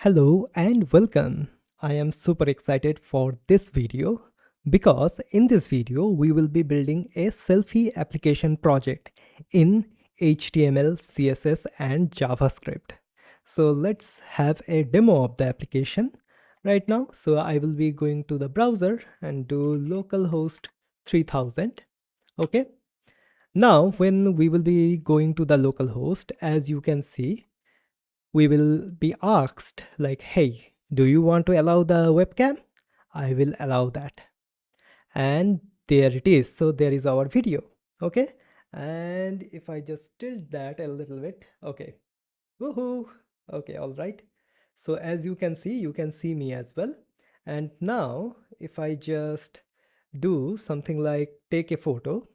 Hello and welcome. I am super excited for this video because in this video we will be building a selfie application project in HTML, CSS and JavaScript. So let's have a demo of the application right now. So I will be going to the browser and do localhost 3000. Okay. Now when we will be going to the localhost, as you can see, we will be asked like, hey, do you want to allow the webcam? I will allow that. And there it is. So there is our video. Okay. And if I just tilt that a little bit, okay. Woohoo. Okay. All right. So as you can see me as well. And now if I just do something like take a photo,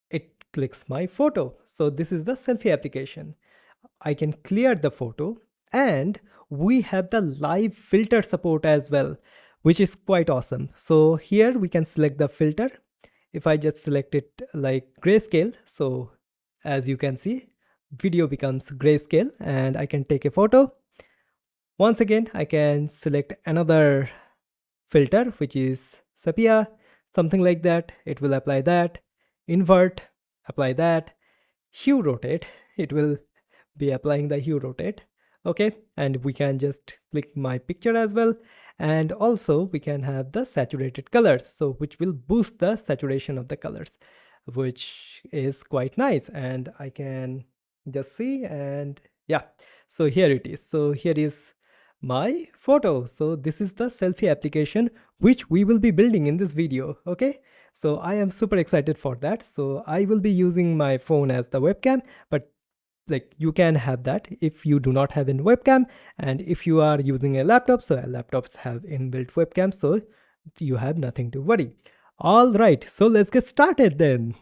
it clicks my photo. So this is the selfie application. I can clear the photo, and we have the live filter support as well, which is quite awesome. So here we can select the filter. If I just select it like grayscale, so as you can see, video becomes grayscale and I can take a photo. Once again, I can select another filter, which is sepia, something like that. It will apply that. Invert, apply that. Hue rotate, it will be applying the hue rotate. Okay, and we can just click my picture as well, and also we can have the saturated colors, so which will boost the saturation of the colors, which is quite nice. And I can just see, and yeah, so here it is. So here is my photo. So this is the selfie application which we will be building in this video. Okay, so I am super excited for that. So I will be using my phone as the webcam, but like you can have that if you do not have a webcam, and if you are using a laptop, so laptops have inbuilt webcams, so you have nothing to worry. All right, so let's get started then.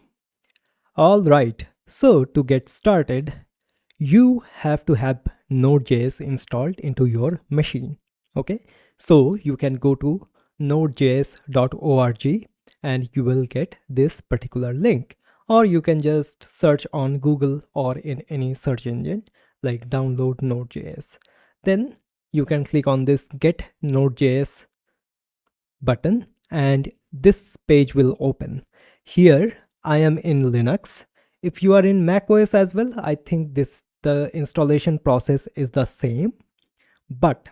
All right, so to get started, you have to have Node.js installed into your machine. Okay, so you can go to nodejs.org and you will get this particular link, or you can just search on Google or in any search engine like download Node.js. Then you can click on this get Node.js button and this page will open. Here I am in Linux. If you are in Mac OS as well, I think the installation process is the same. But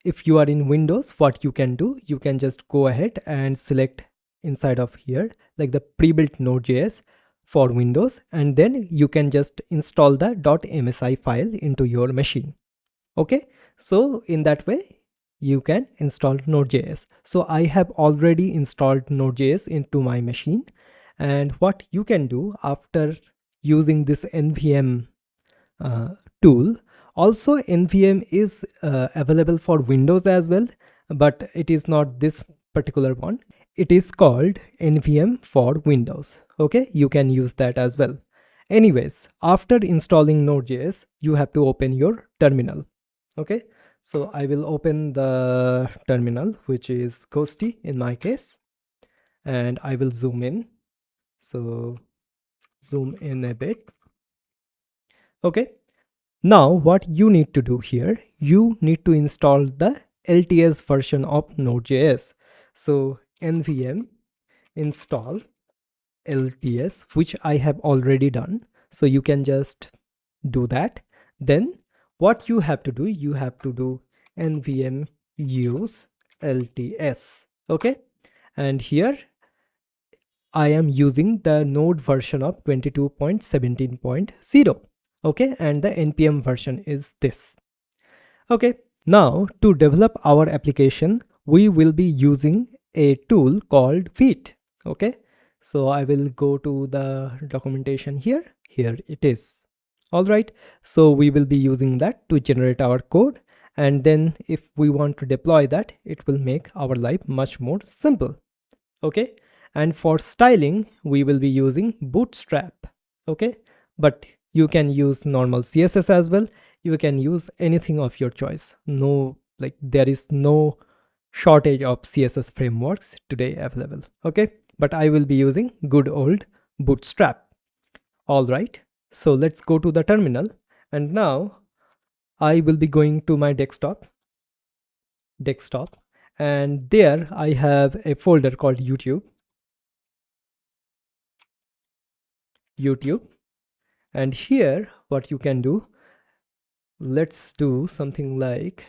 if you are in Windows, what you can do, you can just go ahead and select inside of here like the pre-built Node.js for Windows, and then you can just install the .msi file into your machine. Okay, so in that way you can install Node.js. So I have already installed Node.js into my machine, and what you can do after using this nvm tool, also nvm is available for Windows as well, but it is not this particular one. It is called nvm for Windows. Okay, you can use that as well. Anyways, after installing Node.js, you have to open your terminal. Okay, so I will open the terminal, which is Ghosty in my case, and I will zoom in. So zoom in a bit. Okay, now what you need to do here, you need to install the LTS version of Node.js. So nvm install LTS, which I have already done. So you can just do that. Then what you have to do, you have to do nvm use LTS. Okay, and here I am using the Node version of 22.17.0. Okay, and the npm version is this. Okay, now to develop our application, we will be using a tool called Vite. Okay, so I will go to the documentation here. Here it is. All right, so we will be using that to generate our code, and then if we want to deploy that, it will make our life much more simple. Okay, and for styling we will be using Bootstrap. Okay, but you can use normal CSS as well. You can use anything of your choice. No, like there is no shortage of CSS frameworks today available. Okay, but I will be using good old Bootstrap. All right, so let's go to the terminal, and now I will be going to my desktop, and there I have a folder called YouTube. And here what you can do, let's do something like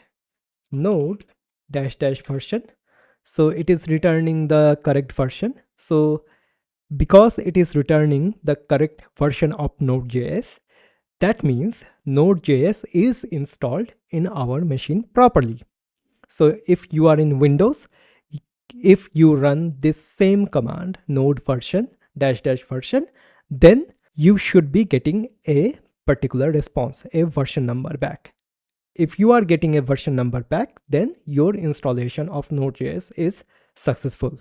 node dash dash version. So it is returning the correct version. So because it is returning the correct version of Node.js, that means Node.js is installed in our machine properly. So if you are in Windows, if you run this same command, node version dash dash version, then you should be getting a particular response, a version number back. If you are getting a version number back, then your installation of Node.js is successful.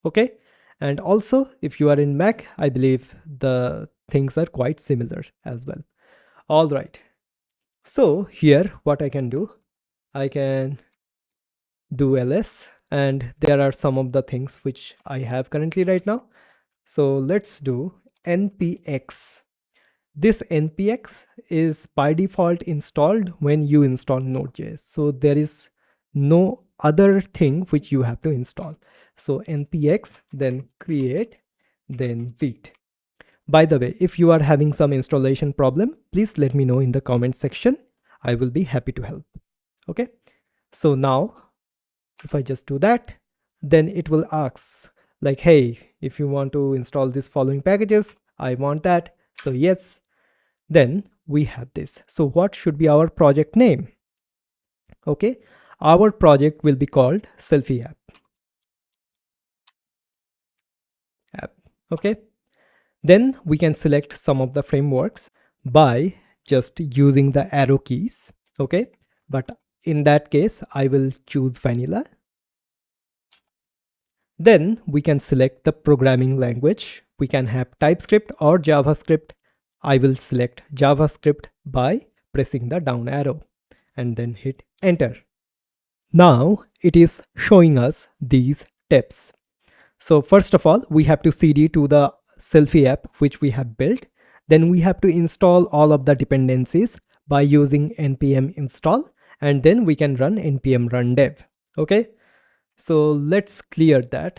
Okay. And also, if you are in Mac, I believe the things are quite similar as well. All right. So here, what I can do, I can do ls, and there are some of the things which I have currently right now. So let's do npx. This npx is by default installed when you install Node.js. So there is no other thing which you have to install. So npx, then create, then Vite. By the way, if you are having some installation problem, please let me know in the comment section. I will be happy to help. Okay. So now if I just do that, then it will ask like, hey, if you want to install these following packages, I want that. So yes, then we have this. So what should be our project name? Okay, our project will be called Selfie app. Okay, then we can select some of the frameworks by just using the arrow keys. Okay, but in that case, I will choose vanilla. Then we can select the programming language. We can have TypeScript or JavaScript. I will select JavaScript by pressing the down arrow and then hit enter. Now it is showing us these steps. So first of all, we have to cd to the Selfie app which we have built. Then we have to install all of the dependencies by using npm install, and then we can run npm run dev. Okay. So let's clear that.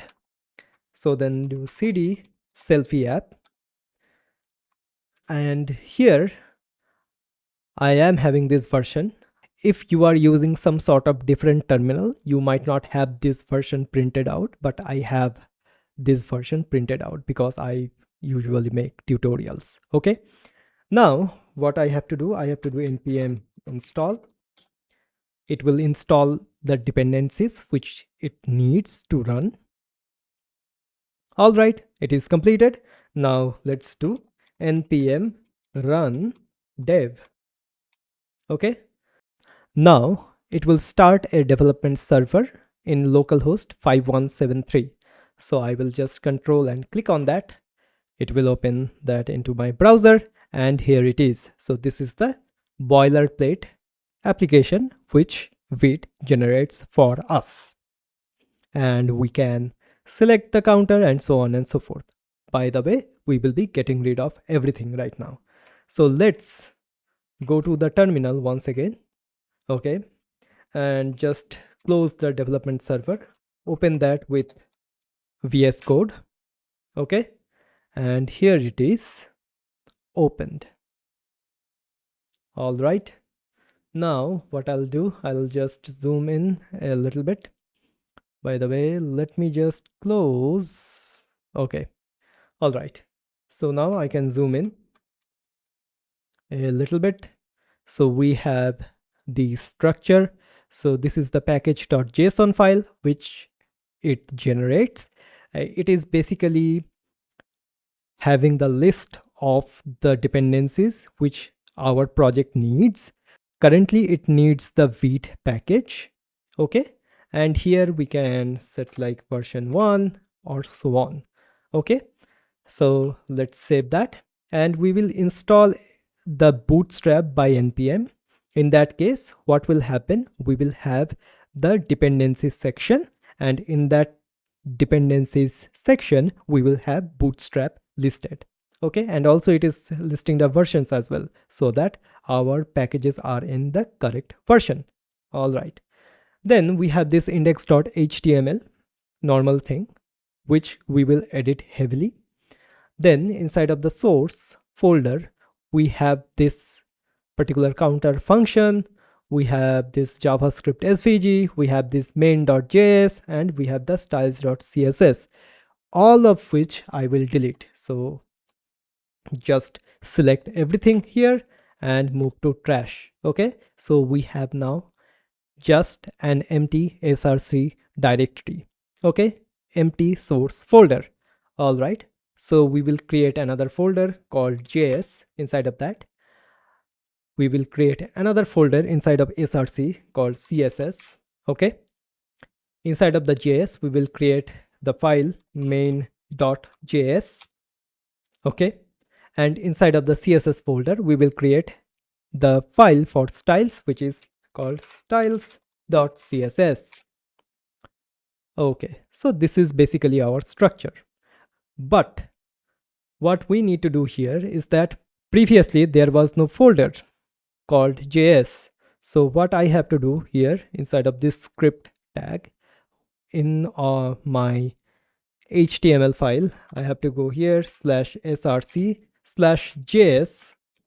So then do cd Selfie app, and here I am having this version. If you are using some sort of different terminal, you might not have this version printed out, but I have this version printed out because I usually make tutorials. Okay. Now what I have to do, I have to do npm install. It will install the dependencies which it needs to run. All right, it is completed. Now let's do npm run dev. Okay. Now it will start a development server in localhost 5173. So I will just control and click on that. It will open that into my browser, and here it is. So this is the boilerplate application which Vite generates for us. And we can select the counter and so on and so forth. By the way, we will be getting rid of everything right now. So let's go to the terminal once again. Okay, and just close the development server, open that with VS Code. Okay, and here it is opened. All right, now what I'll do, I'll just zoom in a little bit. By the way, let me just close. Okay, all right, so now I can zoom in a little bit. So we have the structure. So this is the package.json file which it generates. It is basically having the list of the dependencies which our project needs. Currently it needs the Vite package. Okay, and here we can set like version 1 or so on. Okay, so let's save that, and we will install the Bootstrap by npm. In that case, what will happen, we will have the dependencies section, and in that dependencies section we will have Bootstrap listed. Okay, and also it is listing the versions as well, so that our packages are in the correct version. All right, then we have this index.html normal thing, which we will edit heavily. Then inside of the source folder, we have this particular counter function, we have this JavaScript SVG, we have this main.js, and we have the styles.css, all of which I will delete. So just select everything here and move to trash. Okay, so we have now just an empty src directory. Okay, empty source folder. All right, so we will create another folder called js. Inside of that, we will create another folder inside of src called css. Okay, inside of the js, we will create the file main.js. Okay, and inside of the css folder, we will create the file for styles, which is called styles.css. Okay, so this is basically our structure. But what we need to do here is that previously there was no folder called JS. So what I have to do here inside of this script tag in my HTML file, I have to go here /src/js,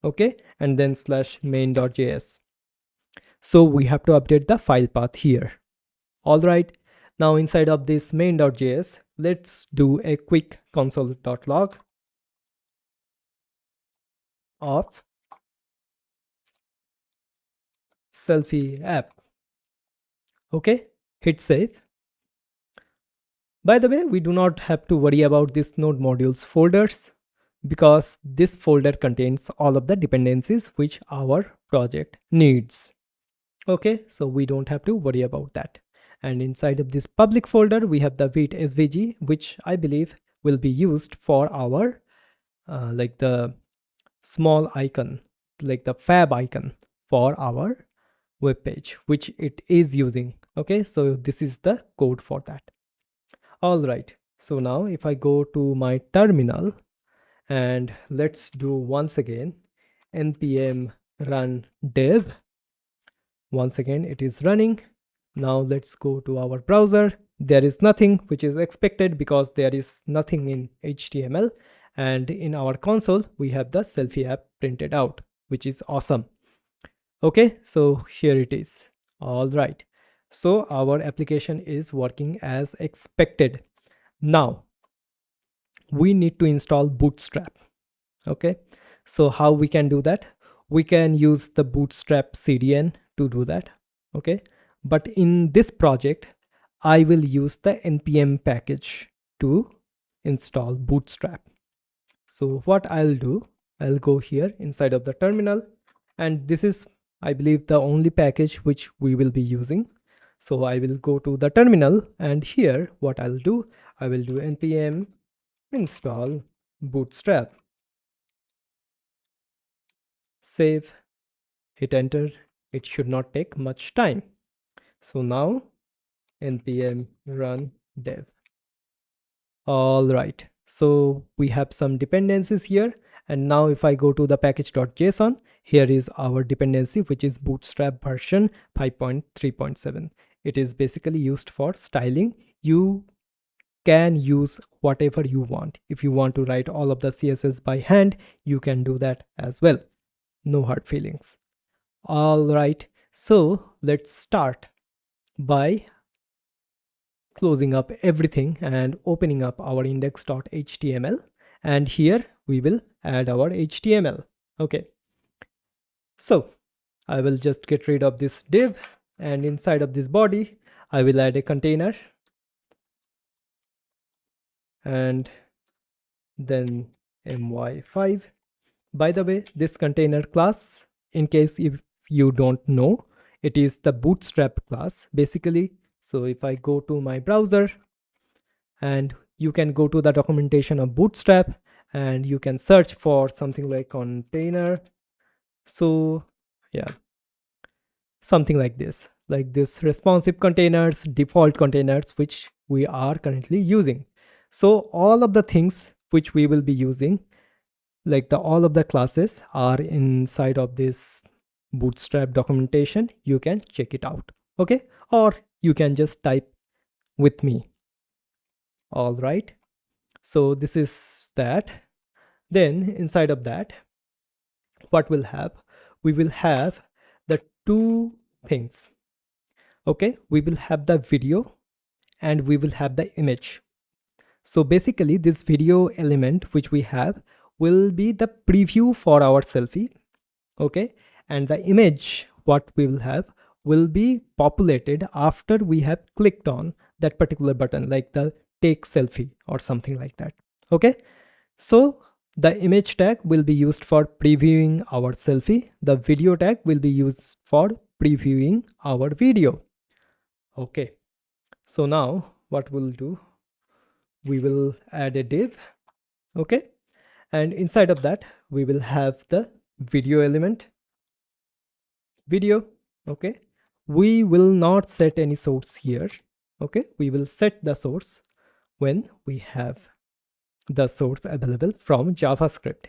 okay, and then /main.js. So we have to update the file path here. All right, now inside of this main.js, let's do a quick console.log of selfie app. Okay, hit save. By the way, we do not have to worry about this node modules folders, because this folder contains all of the dependencies which our project needs. Okay, so we don't have to worry about that. And inside of this public folder, we have the Vite SVG, which I believe will be used for our like the small icon, like the fab icon for our web page, which it is using. Okay, so this is the code for that. All right, so now if I go to my terminal and let's do once again npm run dev. Once again it is running. Now let's go to our browser. There is nothing, which is expected because there is nothing in HTML, and in our console we have the selfie app printed out, which is awesome. Okay, so here it is. All right, so our application is working as expected. Now we need to install Bootstrap. Okay, so how we can do that? We can use the Bootstrap CDN to do that. Okay, but in this project I will use the npm package to install Bootstrap. So what I'll do, I'll go here inside of the terminal, and this is, I believe, the only package which we will be using. So I will go to the terminal, and here what I'll do, I will do npm install Bootstrap. Save, hit enter. It should not take much time. So now npm run dev. All right, so we have some dependencies here, and now if I go to the package.json, here is our dependency, which is Bootstrap version 5.3.7. It is basically used for styling. You can use whatever you want. If you want to write all of the CSS by hand, you can do that as well. No hard feelings. All right, so let's start by closing up everything and opening up our index.html, and here we will add our HTML. Okay, so I will just get rid of this div, and inside of this body I will add a container, and then my5. By the way, this container class, in case if you don't know, it is the Bootstrap class basically. So if I go to my browser, and you can go to the documentation of Bootstrap, and you can search for something like container. So yeah, something like this responsive containers, default containers, which we are currently using. So all of the things which we will be using like the all of the classes are inside of this Bootstrap documentation. You can check it out, okay? Or you can just type with me. All right, so this is that. Then inside of that, what we'll have, we will have the two things, okay? We will have the video and we will have the image. So basically this video element which we have will be the preview for our selfie, okay? And the image what we will have will be populated after we have clicked on that particular button, like the take selfie or something like that, okay? So the image tag will be used for previewing our selfie. The video tag will be used for previewing our video. Okay, so now what we'll do, we will add a div, okay? And inside of that, we will have the video element, video, okay? We will not set any source here, okay? We will set the source when we have the source available from JavaScript.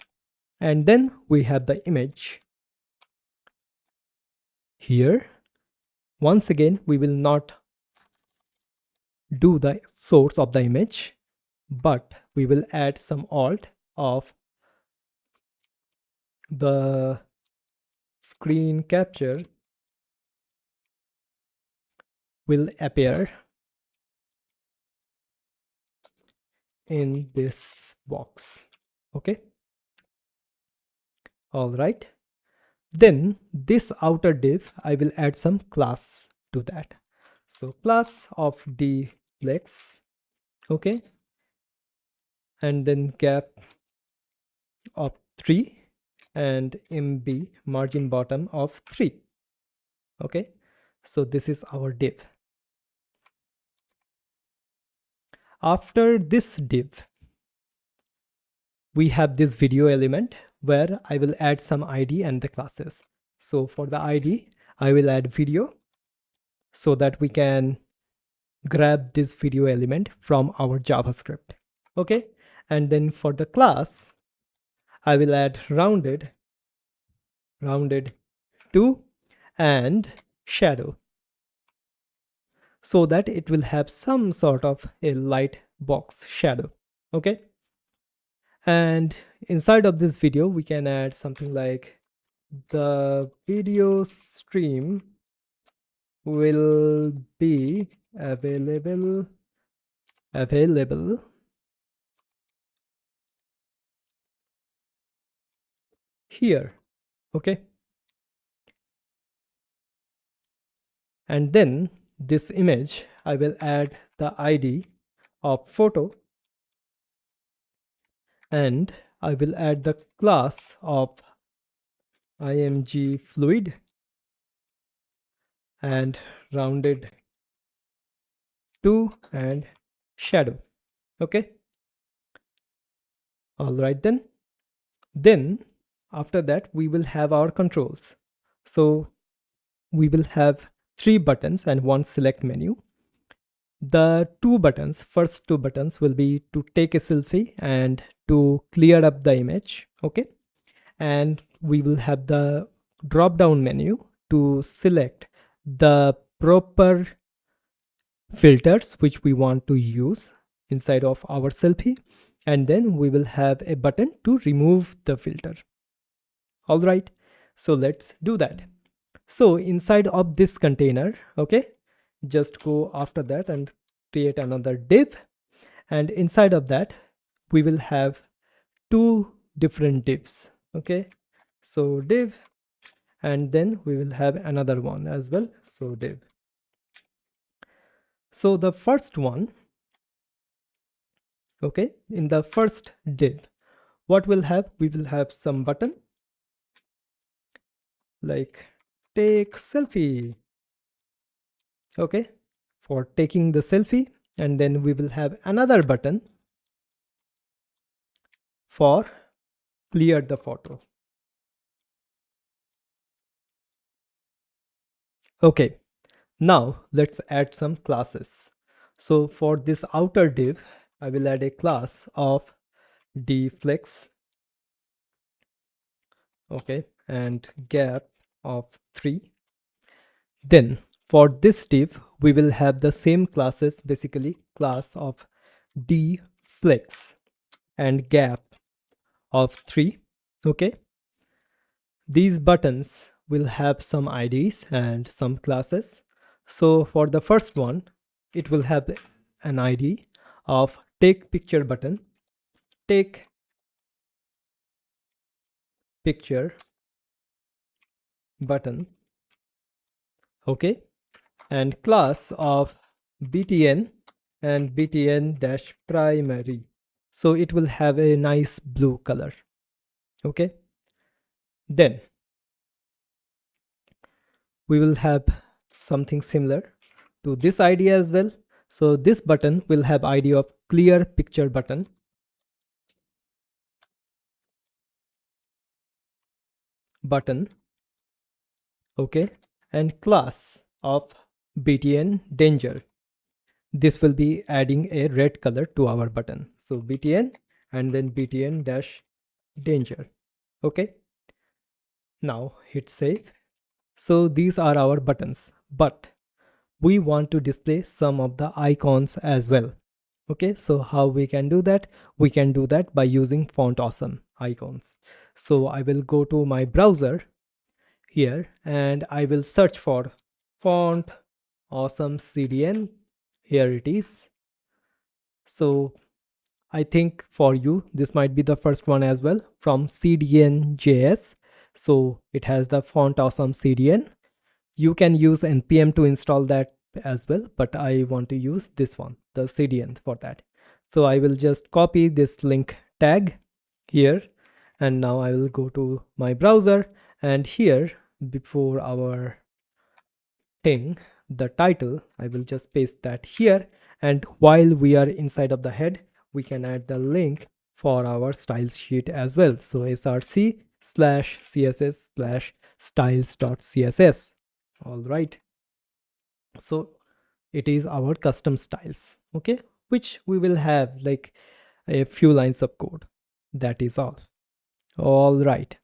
And then we have the image here. Once again, we will not do the source of the image, but we will add some alt of the screen capture will appear in this box, okay? All right, then this outer div, I will add some class to that. So class of dflex, okay? And then gap of 3 and mb margin bottom of 3, okay? So this is our div. After this div, we have this video element where I will add some ID and the classes. So for the ID, I will add video so that we can grab this video element from our JavaScript, okay? And then for the class, I will add rounded 2 and shadow, so that it will have some sort of a light box shadow, okay? And inside of this video, we can add something like the video stream will be available here, okay? And then this image, I will add the ID of photo, and I will add the class of img fluid and rounded 2 and shadow, okay? All right, then after that we will have our controls. So we will have 3 buttons and 1 select menu. The first two buttons will be to take a selfie and to clear up the image, okay? And we will have the drop down menu to select the proper filters which we want to use inside of our selfie, and then we will have a button to remove the filter. All right, so let's do that. So inside of this container, okay, just go after that and create another div, and inside of that we will have 2 different divs, okay? So div, and then we will have another one as well, so div. So the first one, okay, in the first div, what we'll have, we will have some button like take selfie, okay, for taking the selfie. And then we will have another button for clear the photo. Okay, now let's add some classes. So for this outer div, I will add a class of dflex okay, and gap of 3. Then for this div, we will have the same classes, basically class of dFlex and gap of 3. Okay, these buttons will have some IDs and some classes. So for the first one, it will have an ID of take picture button, take picture button, okay, and class of btn and btn-primary. So it will have a nice blue color. Okay, then we will have something similar to this ID as well. So this button will have ID of clear picture button, okay, and class of btn danger. This will be adding a red color to our button. So btn and then btn dash danger. Okay, now hit save. So these are our buttons, but we want to display some of the icons as well. Okay, so how we can do that? We can do that by using Font Awesome icons. So I will go to my browser here and I will search for Font Awesome CDN. Here it is. So I think for you, this might be the first one as well, from CDN.js. So it has the Font Awesome CDN. You can use npm to install that as well, but I want to use this one, the CDN, for that. So I will just copy this link tag here, and now I will go to my browser, and here before our thing, the title, I will just paste that here, and while we are inside of the head, we can add the link for our styles sheet as well. So src/css/styles.css. All right, so it is our custom styles, okay, which we will have like a few lines of code. That is all. All right,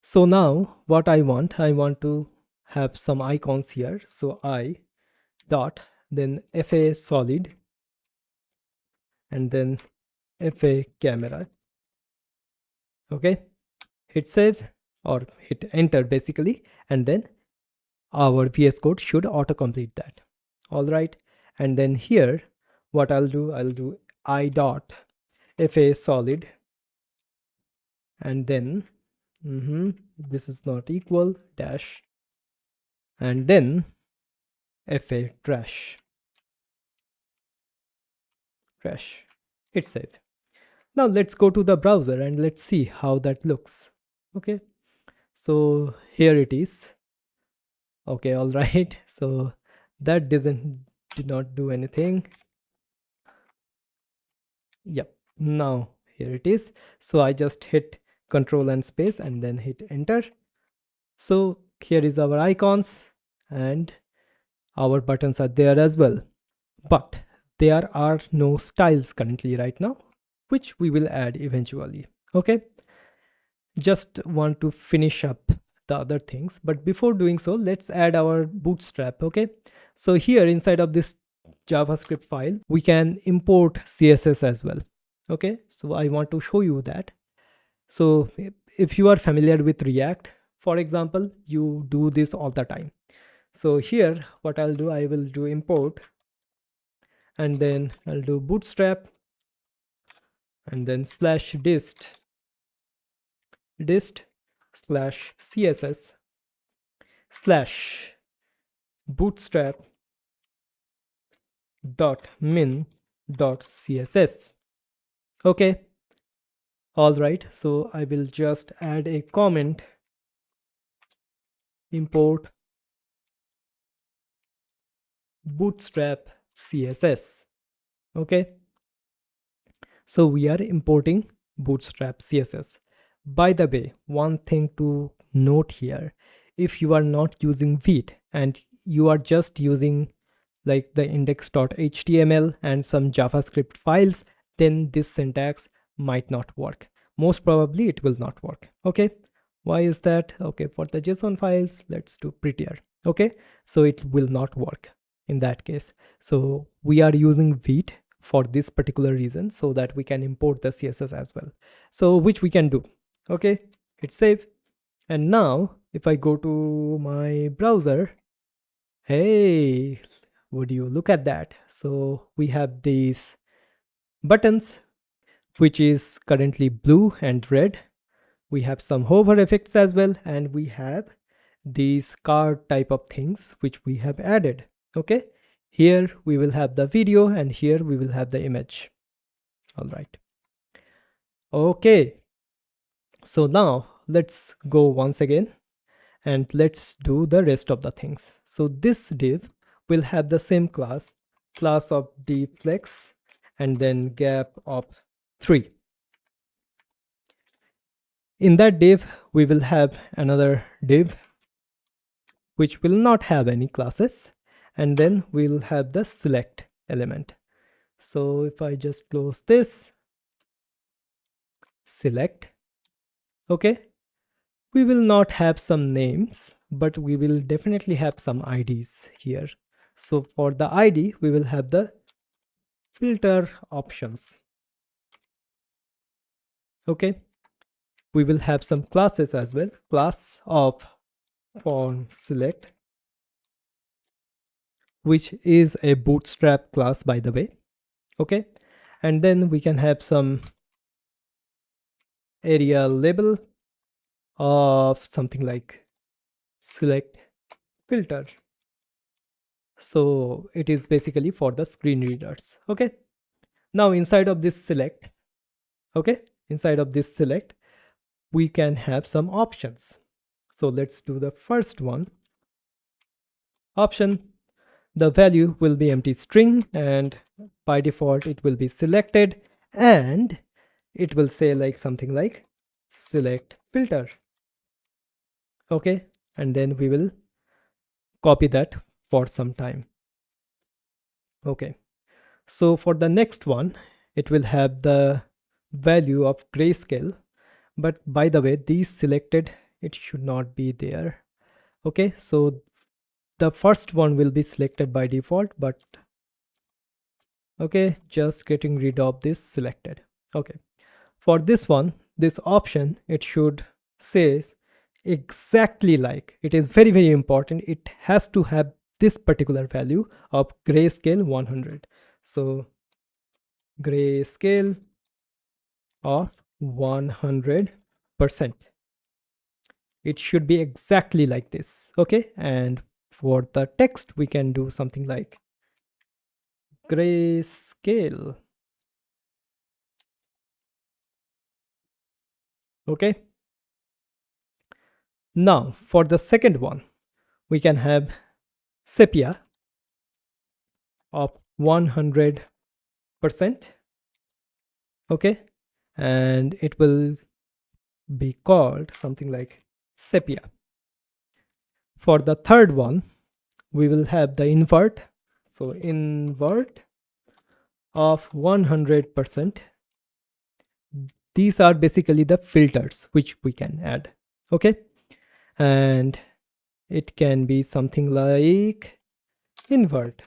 so now what I want to have some icons here. So I dot then fa solid and then fa camera. Okay, hit save or hit enter basically, and then our VS Code should autocomplete that. All right, and then here what I'll do I dot fa solid and then this is not equal dash and then fa trash. Hit save. Now let's go to the browser and let's see how that looks. Okay, so here it is. Okay, all right, so that did not do anything. Yep, now here it is. So I just hit control and space and then hit enter. So here is our icons and our buttons are there as well, but there are no styles currently right now, which we will add eventually. Okay, just want to finish up the other things, but before doing so, let's add our Bootstrap. Okay, so here inside of this JavaScript file, we can import CSS as well. Okay, so I want to show you that. So if you are familiar with React, for example, you do this all the time. So here what I'll do, I will do import and then I'll do bootstrap and then slash dist slash css slash bootstrap dot min dot css. Okay, all right, so I will just add a comment, import bootstrap css. Okay, so we are importing bootstrap css. By the way, one thing to note here, if you are not using Vite and you are just using like the index.html and some JavaScript files, then this syntax might not work. Most probably it will not work. Okay, Why is that? Okay, for the JSON files, let's do prettier. Okay, so it will not work in that case. So we are using Vite for this particular reason, so that we can import the CSS as well. So which we can do. Okay, hit save. And now if I go to my browser, hey, would you look at that? So we have these buttons, which is currently blue and red. We have some hover effects as well, and we have these card type of things which we have added. Okay, here we will have the video and here we will have the image. All right. Okay, so now let's go once again and let's do the rest of the things. So this div will have the same class of dflex, and then gap of 3. In that div we will have another div which will not have any classes, and then we'll have the select element. So if I just close this, select, okay, we will not have some names, but we will definitely have some IDs here. So for the ID we will have the filter options. Okay, we will have some classes as well. Class of form select, which is a Bootstrap class, by the way. Okay, and then we can have some area label of something like select filter. So it is basically for the screen readers. Okay, now inside of this select, okay, inside of this select we can have some options. So let's do the first one. Option, the value will be empty string, and by default it will be selected, and it will say like something like select filter. Okay, and then we will copy that for some time. Okay, so for the next one it will have the value of grayscale, but by the way these selected, it should not be there. Okay, so the first one will be selected by default, but okay, just getting rid of this selected. Okay, for this one, this option, it should says exactly like, it is very, very important, it has to have this particular value of grayscale 100. So grayscale of 100%, it should be exactly like this. Okay, and for the text we can do something like grayscale. Okay, now for the second one we can have sepia of 100%. Okay, and it will be called something like sepia. For the third one we will have the invert, so invert of 100%. These are basically the filters which we can add. Okay, and it can be something like invert.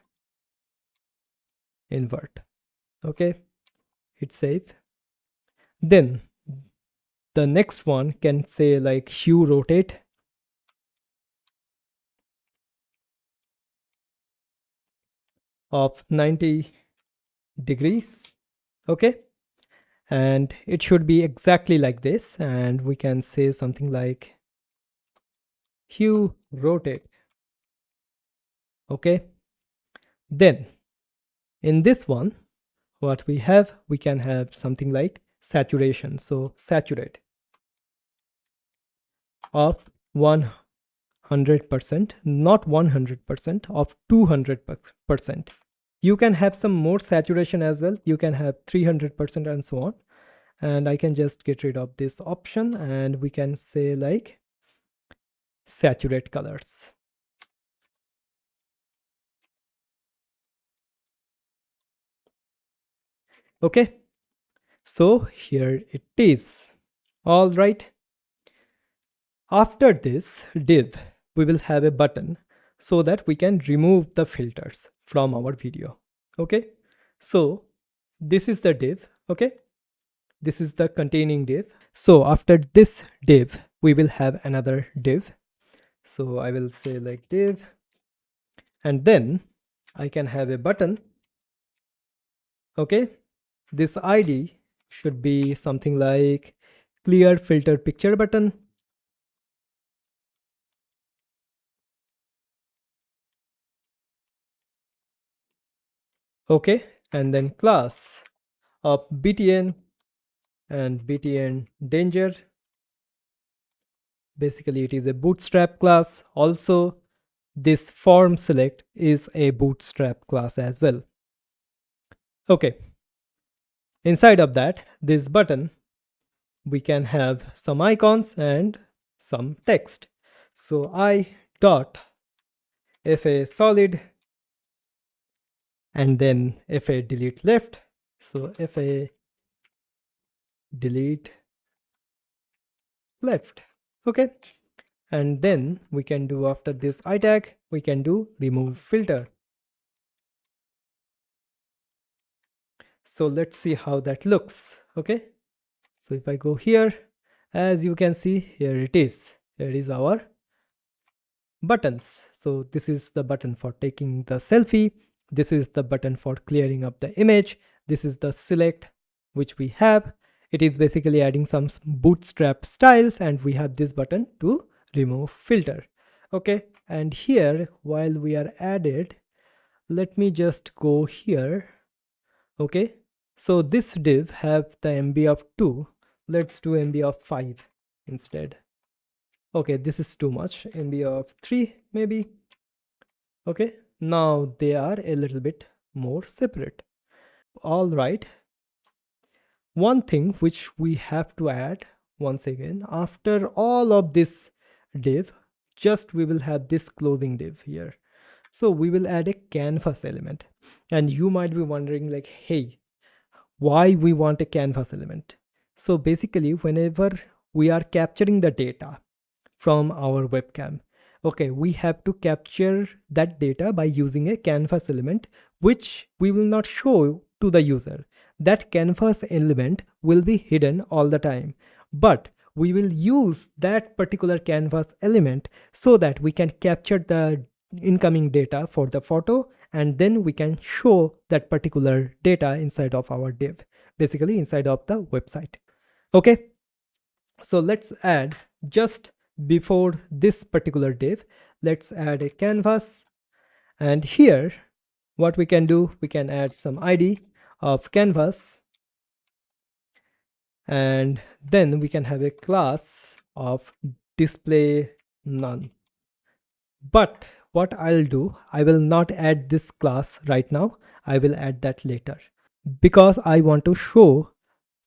Okay, hit save. Then the next one can say like hue rotate of 90 degrees. Okay, and it should be exactly like this, and we can say something like hue rotate. Okay, then in this one what we have, we can have something like saturation, so saturate of 100%, not 100%, of 200%. You can have some more saturation as well, you can have 300% and so on, and I can just get rid of this option and we can say like saturate colors. Okay, so here it is. All right, After this div, we will have a button so that we can remove the filters from our video. Okay, so this is the div. Okay, this is the containing div. So after this div, we will have another div. So I will say like div, and then I can have a button. Okay, this ID should be something like clear filter picture button. Okay, and then class of btn and btn danger. Basically it is a bootstrap class. Also this form select is a bootstrap class as well. Okay, inside of that, this button, we can have some icons and some text. So I dot fa solid and then fa delete left. So fa delete left. Okay, and then we can do, after this I tag, we can do remove filter. So let's see how that looks. Okay, so if I go here, as you can see, here it is. Here is our buttons. So this is the button for taking the selfie. This is the button for clearing up the image. This is the select which we have. It is basically adding some bootstrap styles, and we have this button to remove filter. Okay, and here while we are added, let me just go here. Okay, so this div have the MB of 2. Let's do MB of 5 instead. Okay, this is too much. MB of 3 maybe. Okay, now they are a little bit more separate. All right, one thing which we have to add once again, after all of this div, just we will have this closing div here. So we will add a canvas element, and you might be wondering like, hey, why we want a canvas element? So basically whenever we are capturing the data from our webcam, okay, we have to capture that data by using a canvas element which we will not show to the user. That canvas element will be hidden all the time, but we will use that particular canvas element so that we can capture the incoming data for the photo, and then we can show that particular data inside of our div, basically inside of the website. Okay, so let's add, just before this particular div, let's add a canvas, and here what we can do, we can add some ID of canvas, and then we can have a class of display none. But what I'll do, I will not add this class right now. I will add that later because I want to show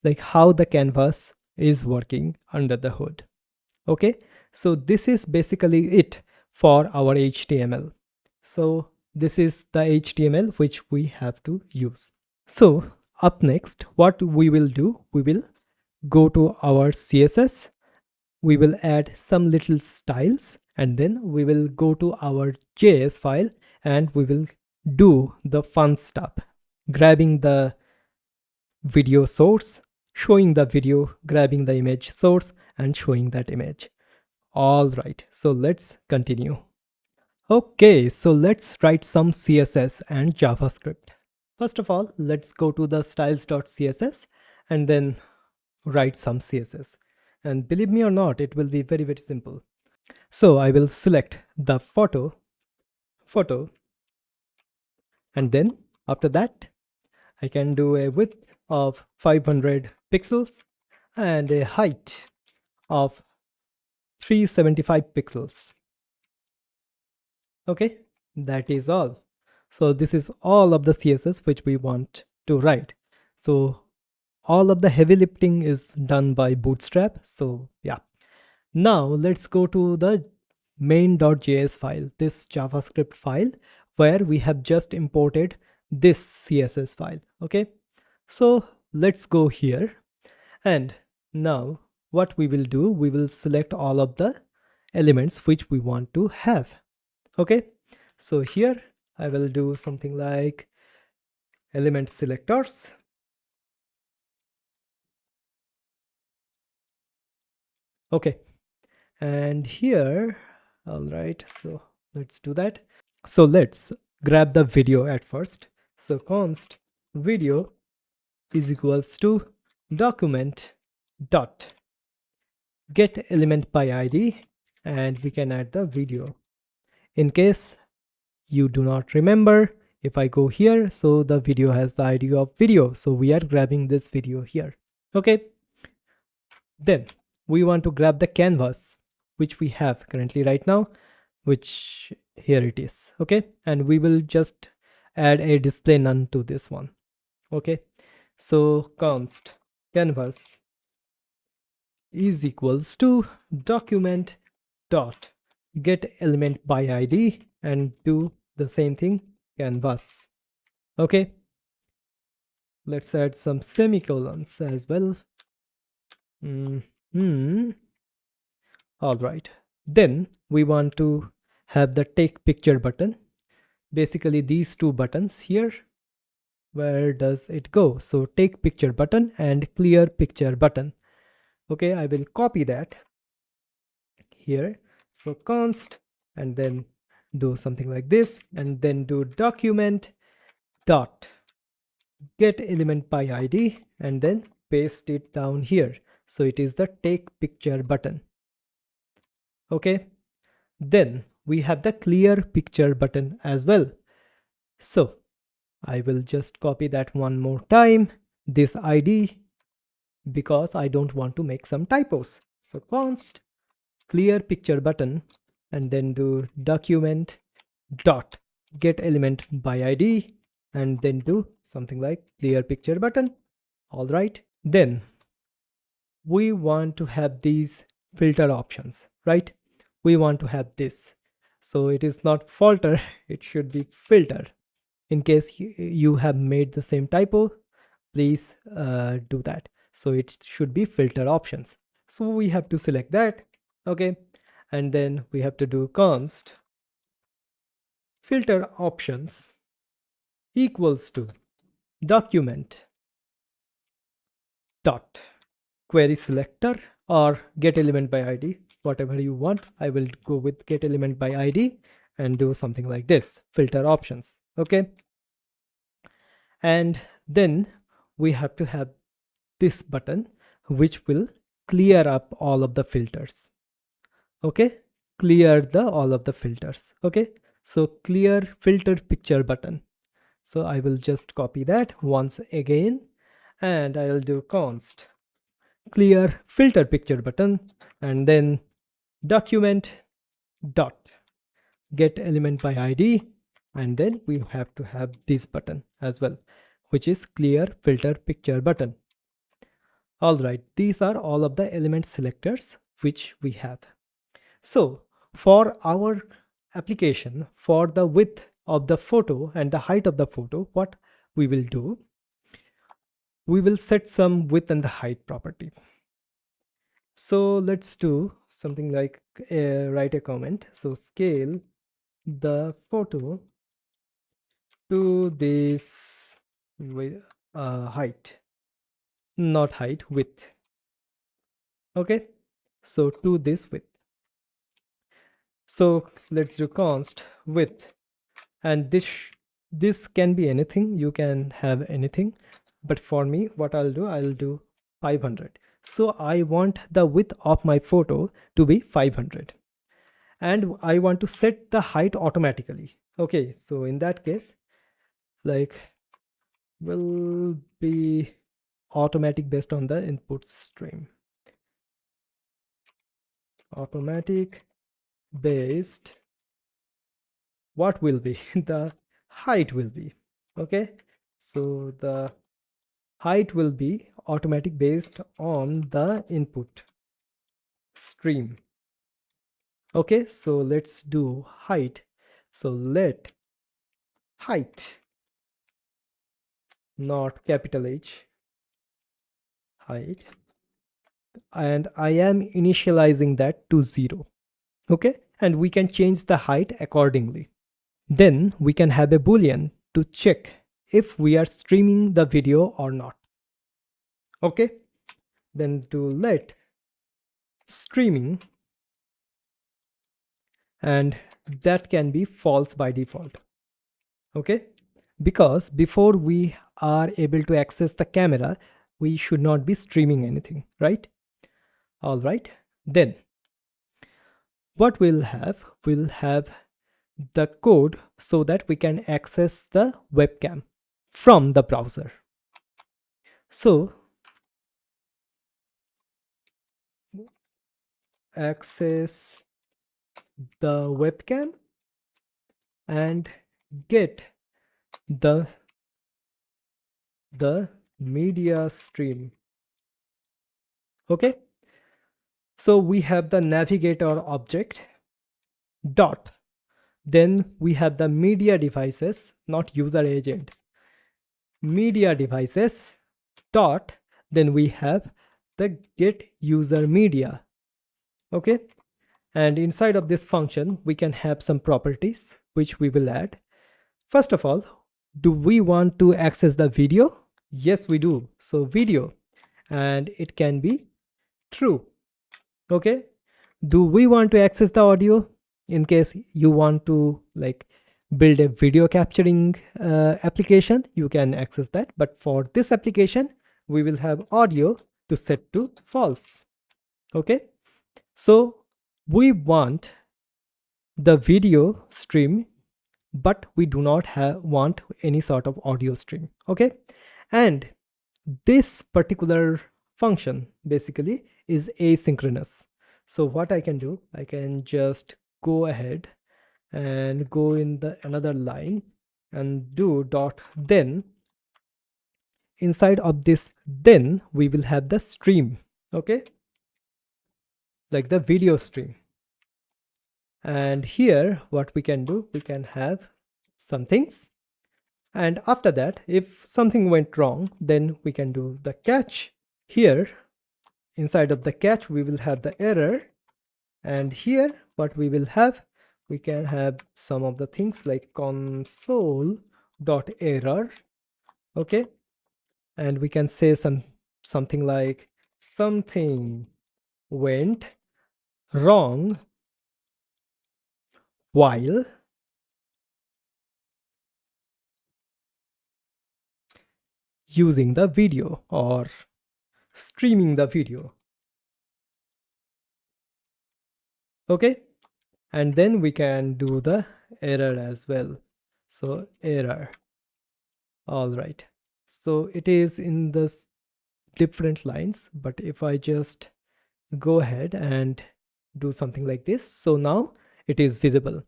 like how the canvas is working under the hood. Okay, so this is basically it for our HTML. So this is the HTML which we have to use. So up next, what we will do, we will go to our CSS, we will add some little styles, and then we will go to our JS file and we will do the fun stuff, grabbing the video source, showing the video, grabbing the image source and showing that image. All right, so let's continue. Okay, so let's write some CSS and JavaScript. First of all, let's go to the styles.css and then write some CSS. And believe me or not, it will be very, very simple. So I will select the photo, and then after that, I can do a width of 500 pixels and a height of 375 pixels. Okay, that is all. So this is all of the CSS which we want to write. So all of the heavy lifting is done by Bootstrap. So yeah, now let's go to the main.js file, this JavaScript file where we have just imported this CSS file. Okay, so let's go here, and now what we will do, we will select all of the elements which we want to have. Okay, so here I will do something like element selectors. Okay, and here, all right, so let's do that. So let's grab the video at first. So const video is equals to document dot get element by id, and we can add the video. In case you do not remember, if I go here, so the video has the id of video, so we are grabbing this video here. Okay, then we want to grab the canvas which we have currently right now, which here it is. Okay, and we will just add a display none to this one. Okay, so const canvas is equals to document dot get element by id, and do the same thing, canvas. Okay, let's add some semicolons as well. All right, then we want to have the take picture button, basically these two buttons here. Where does it go? So take picture button and clear picture button. Okay, I will copy that here. So const, and then do something like this, and then do document dot get element by id, and then paste it down here. So it is the take picture button. Okay, then we have the clear picture button as well. So I will just copy that one more time, this id, because I don't want to make some typos. So const clear picture button, and then do document dot get element by id, and then do something like clear picture button. All right, then we want to have these filter options, right? We want to have this, so it is not filter, it should be filter. In case you have made the same typo, please do that. So it should be filter options, so we have to select that. Okay, and then we have to do const filter options equals to document dot query selector or get element by id, whatever you want. I will go with get element by id and do something like this, filter options. Okay, and then we have to have this button which will clear up all of the filters. Okay, clear the all of the filters. Okay, so clear filter picture button. So I will just copy that once again, and I'll do const clear filter picture button, and then document dot get element by id, and then we have to have this button as well, which is clear filter picture button. All right, these are all of the element selectors which we have. So for our application, for the width of the photo and the height of the photo, what we will do, we will set some width and the height property. So let's do something like write a comment. So scale the photo to this height, not height, width. Okay, so to this width. So let's do const width, and this can be anything, you can have anything, but for me what I'll do 500. So I want the width of my photo to be 500, and I want to set the height automatically. Okay, so in that case, like, will be automatic based on the input stream, automatic based, what will be the height will be. Okay, so the height will be automatic based on the input stream. Okay, so let's do height. So let height, not capital H, height, and I am initializing that to 0. Okay, and we can change the height accordingly. Then we can have a boolean to check if we are streaming the video or not. Okay, then to let streaming, and that can be false by default. Okay, because before we are able to access the camera, we should not be streaming anything, right? All right, then what we'll have the code so that we can access the webcam from the browser. So access the webcam and get the media stream. Okay, so we have the navigator object dot, then we have the media devices, not user agent, media devices dot, then we have the get user media. Okay, and inside of this function we can have some properties which we will add. First of all, do we want to access the video? Yes, we do. So video, and it can be true. Okay, do we want to access the audio? In case you want to like build a video capturing application, you can access that, but for this application we will have audio to set to false. Okay, so we want the video stream, but we do not want any sort of audio stream. Okay, and this particular function basically is asynchronous. So what I can do, I can just go ahead and go in the another line and do dot then. Inside of this then we will have the stream. Okay, like the video stream. And here what we can do, we can have some things, and after that if something went wrong, then we can do the catch. Here inside of the catch we will have the error, and here what we will have, we can have some of the things like console.error. Okay, and we can say something like something went wrong while using the video or streaming the video. Okay, and then we can do the error as well. So error. All right, so it is in this different lines, but if I just go ahead and do something like this, so now it is visible.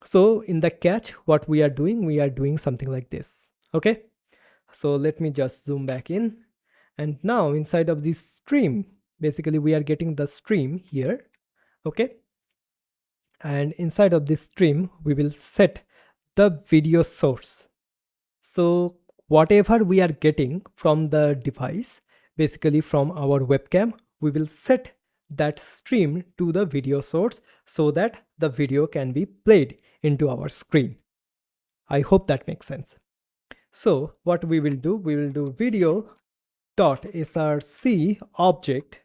So in the catch what we are doing something like this. Okay, so let me just zoom back in, and now inside of this stream basically we are getting the stream here. Okay, and inside of this stream we will set the video source. So whatever we are getting from the device, basically from our webcam, we will set that stream to the video source so that the video can be played into our screen. I hope that makes sense. So what we will do video dot src object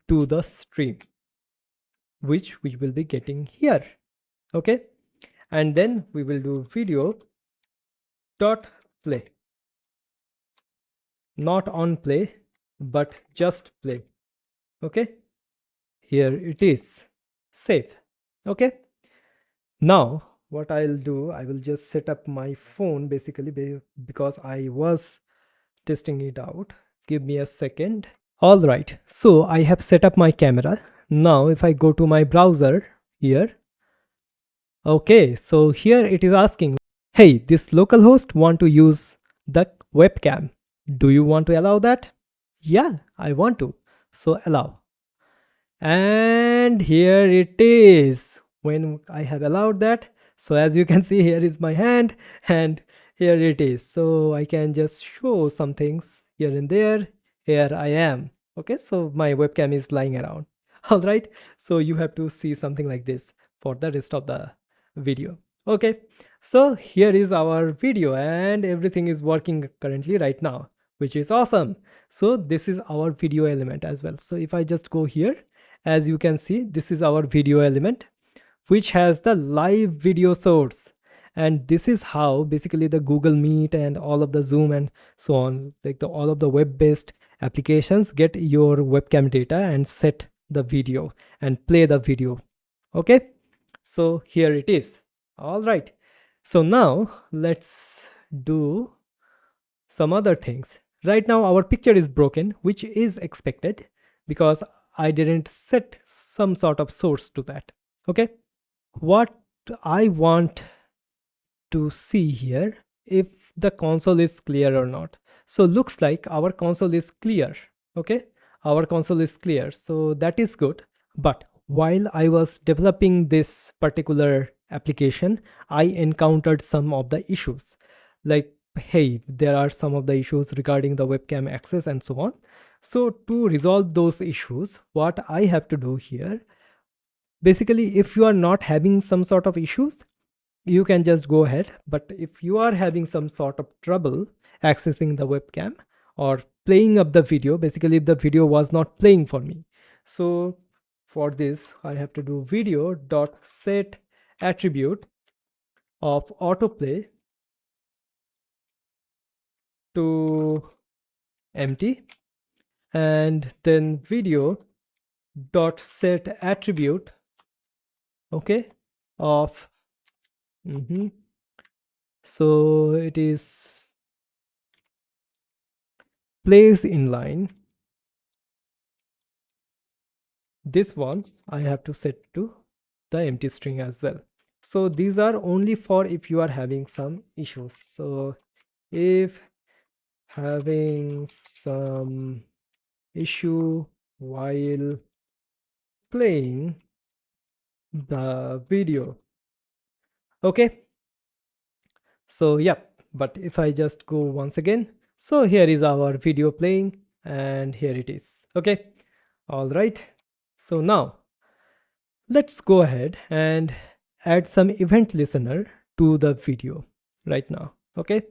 to the stream, which we will be getting here. Okay, and then we will do video dot play, not on play but just play. Okay, here it is, save. Okay, now what I'll do, I will just set up my phone basically because I was testing it out. Give me a second. All right, so I have set up my camera. Now if I go to my browser here, okay, so here it is asking, hey, this localhost want to use the webcam. Do you want to allow that? Yeah, I want to. So allow. And here it is. When I have allowed that, so as you can see, here is my hand and here it is. So I can just show some things here and there. Here I am. Okay, so my webcam is lying around. All right, so you have to see something like this for the rest of the video. Okay, so here is our video and everything is working currently right now, which is awesome. So this is our video element as well. So if I just go here, as you can see, this is our video element which has the live video source. And this is how basically the Google Meet and all of the Zoom and so on, like all of the web-based applications get your webcam data and set the video and play the video. Okay, so here it is. All right, so now let's do some other things. Right now our picture is broken, which is expected because I didn't set some sort of source to that. Okay, what I want to see here if the console is clear or not. So looks like our console is clear. Okay, our console is clear, so that is good. But while I was developing this particular application, I encountered some of the issues, like, hey, there are some of the issues regarding the webcam access and so on. So to resolve those issues, what I have to do here, basically, if you are not having some sort of issues, you can just go ahead. But if you are having some sort of trouble accessing the webcam or playing up the video, basically if the video was not playing for me, so for this I have to do video dot set attribute of autoplay to empty, and then video dot set attribute, okay, of so it is plays inline. This one I have to set to the empty string as well. So these are only for if you are having some issues. So if having some issue while playing the video. Okay, so yep, but if I just go once again, so here is our video playing and here it is. Okay, all right, so now let's go ahead and add some event listener to the video right now. Okay,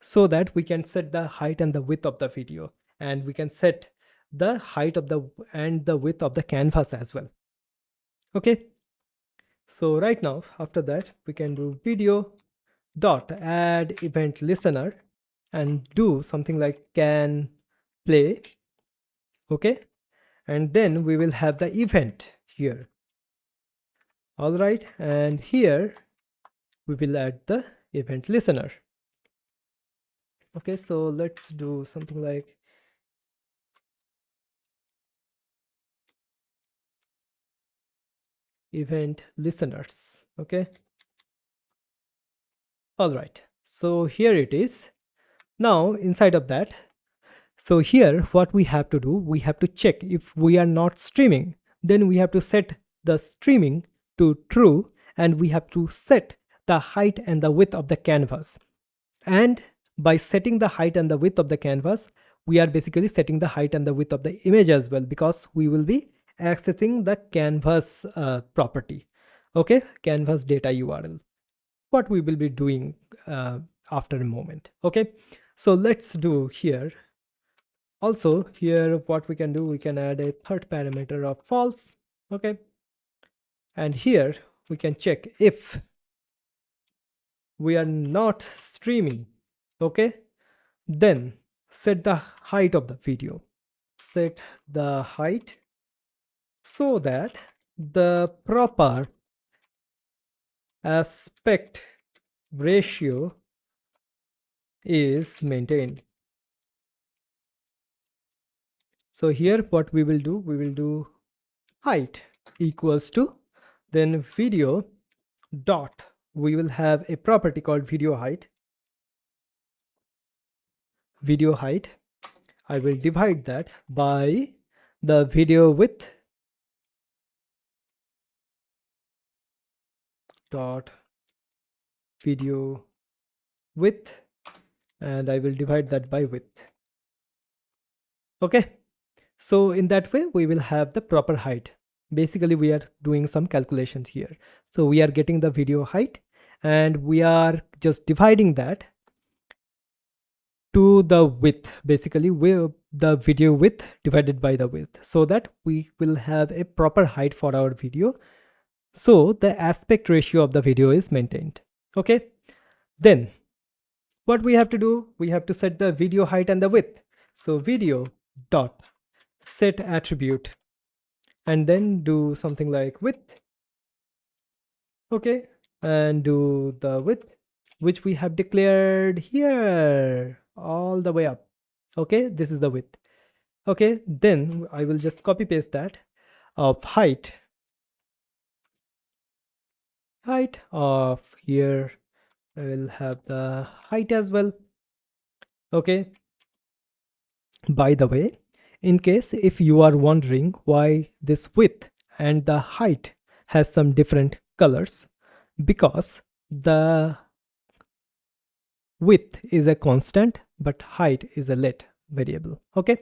so that we can set the height and the width of the video, and we can set the height of the and the width of the canvas as well. Okay, so right now after that we can do video dot add event listener and do something like can play. Okay, and then we will have the event here. All right, and here we will add the event listener. Okay, so let's do something like event listeners. Okay, all right, so here it is. Now inside of that, so here what we have to do, we have to check if we are not streaming, then we have to set the streaming to true, and we have to set the height and the width of the canvas. And by setting the height and the width of the canvas, we are basically setting the height and the width of the image as well, because we will be accessing the canvas property. Okay, canvas data URL, what we will be doing after a moment. Okay, so let's do here. Also here what we can do, we can add a third parameter of false. Okay, and here we can check if we are not streaming. Okay, then set the height of the video, set the height so that the proper aspect ratio is maintained. So here what we will do, we will do height equals to, then video dot, we will have a property called video height. Video height, I will divide that by the video width dot video width, and I will divide that by width. Okay, So in that way, we will have the proper height. Basically, we are doing some calculations here. So we are getting the video height and we are just dividing that to the width. Basically, the video width divided by the width, so that we will have a proper height for our video. So the aspect ratio of the video is maintained. Okay. Then what we have to do, we have to set the video height and the width. So video dot set attribute and then do something like width. Okay, and do the width which we have declared here all the way up. Okay, this is the width. Okay, then I will just copy paste that of height of here. I will have the height as well. Okay, by the way, in case if you are wondering why this width and the height has some different colors, because the width is a constant but height is a let variable. Okay,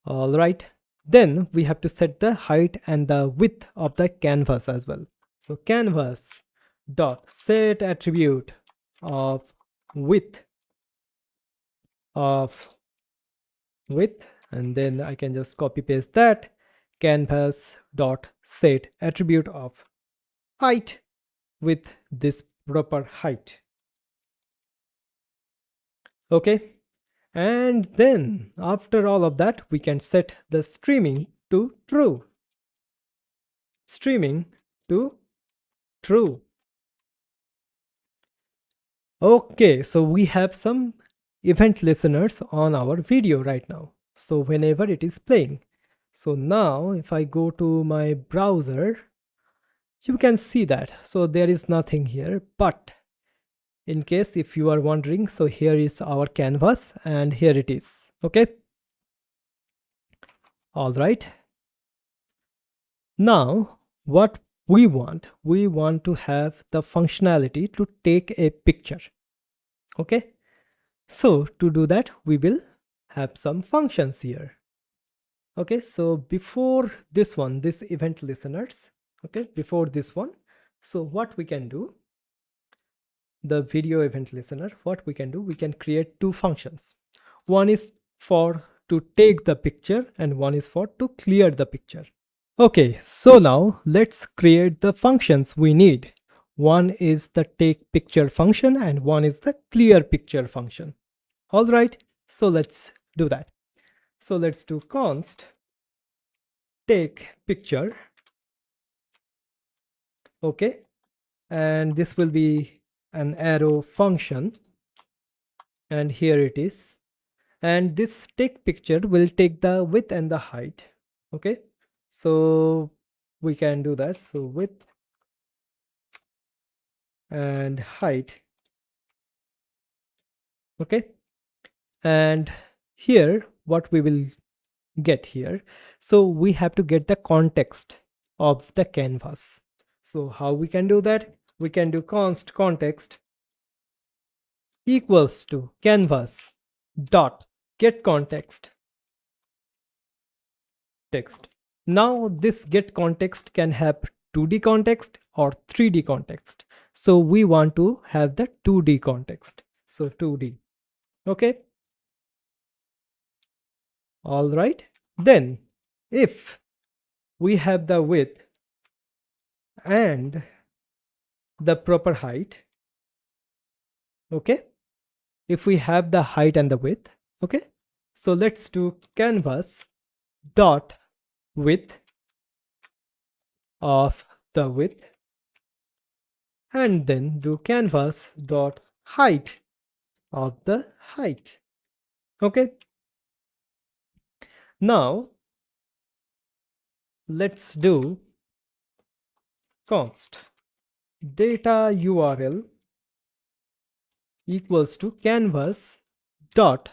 all right, then we have to set the height and the width of the canvas as well. So canvas dot set attribute of width and then I can just copy paste that canvas dot set attribute of height with this proper height. Okay, and then after all of that, we can set the streaming to true. Streaming to true. Okay, so we have some event listeners on our video right now. So whenever it is playing. So now if I go to my browser, you can see that. So there is nothing here, but in case if you are wondering, so here is our canvas and here it is. Okay. All right. Now what we want to have the functionality to take a picture. Okay. So to do that, we will have some functions here. Okay. So before this one, this event listeners, okay, before this one, so what we can do, the video event listener, what we can do, we can create two functions. One is for to take the picture and one is for to clear the picture. Okay, so now let's create the functions we need. One is the take picture function and one is the clear picture function. All right, so let's do that. So let's do const take picture. Okay, and this will be an arrow function and here it is, and this take picture will take the width and the height. Okay, so we can do that. So width and height. Okay, and here what we will get here, so we have to get the context of the canvas. So how we can do that? We can do const context equals to canvas dot get context text. Now this get context can have 2D context or 3D context. So we want to have the 2D context. So 2D. Okay. All right. Then if we have the width and the proper height, okay, if we have the height and the width, okay, so let's do canvas dot width of the width and then do canvas dot height of the height. Okay, now let's do const data URL equals to canvas dot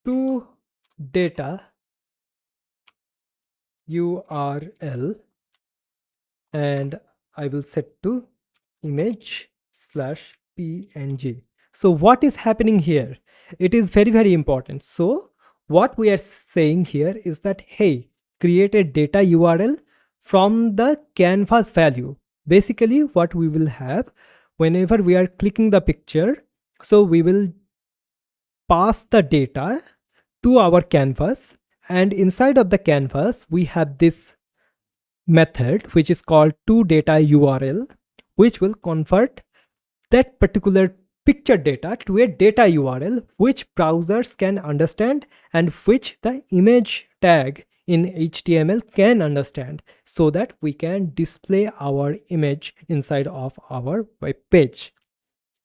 to data URL and I will set to image slash png. So what is happening here? It is very important. So what we are saying here is that, hey, create a data URL from the canvas value. Basically, what we will have whenever we are clicking the picture, so we will pass the data to our canvas, and inside of the canvas we have this method which is called toDataURL, which will convert that particular picture data to a data URL which browsers can understand and which the image tag in HTML can understand, so that we can display our image inside of our web page.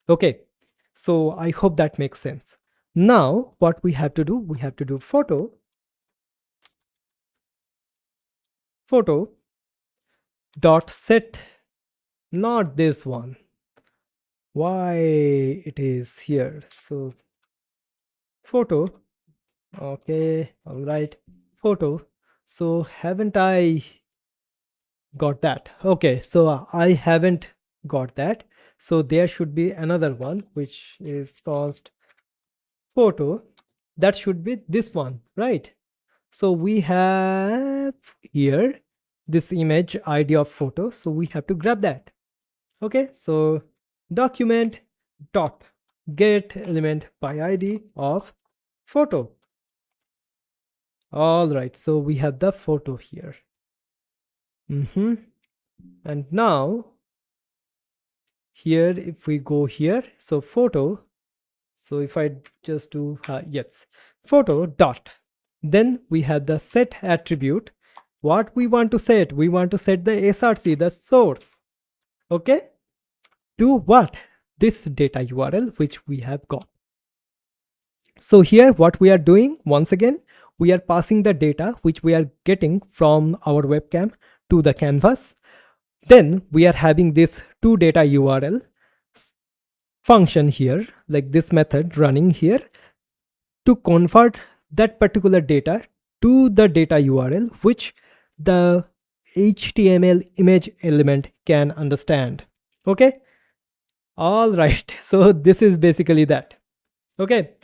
Okay, so I hope that makes sense. Now what we have to do, we have to do photo dot set, not this one, why it is here. So photo, okay, all right, photo. So haven't I got that? Okay, so I haven't got that, so there should be another one which is called photo. That should be this one, right? So we have here this image ID of photo, so we have to grab that. Okay, so document dot get element by ID of photo. All right, so we have the photo here. And now here, if we go here, so photo, so if I just do yes, photo dot, then we have the set attribute. What we want to set, we want to set the src, the source, okay, to what, this data URL which we have got. So here what we are doing, once again, we are passing the data which we are getting from our webcam to the canvas. Then we are having this toDataURL function here, like this method running here, to convert that particular data to the data URL which the HTML image element can understand. Okay, all right, so this is basically that. Okay,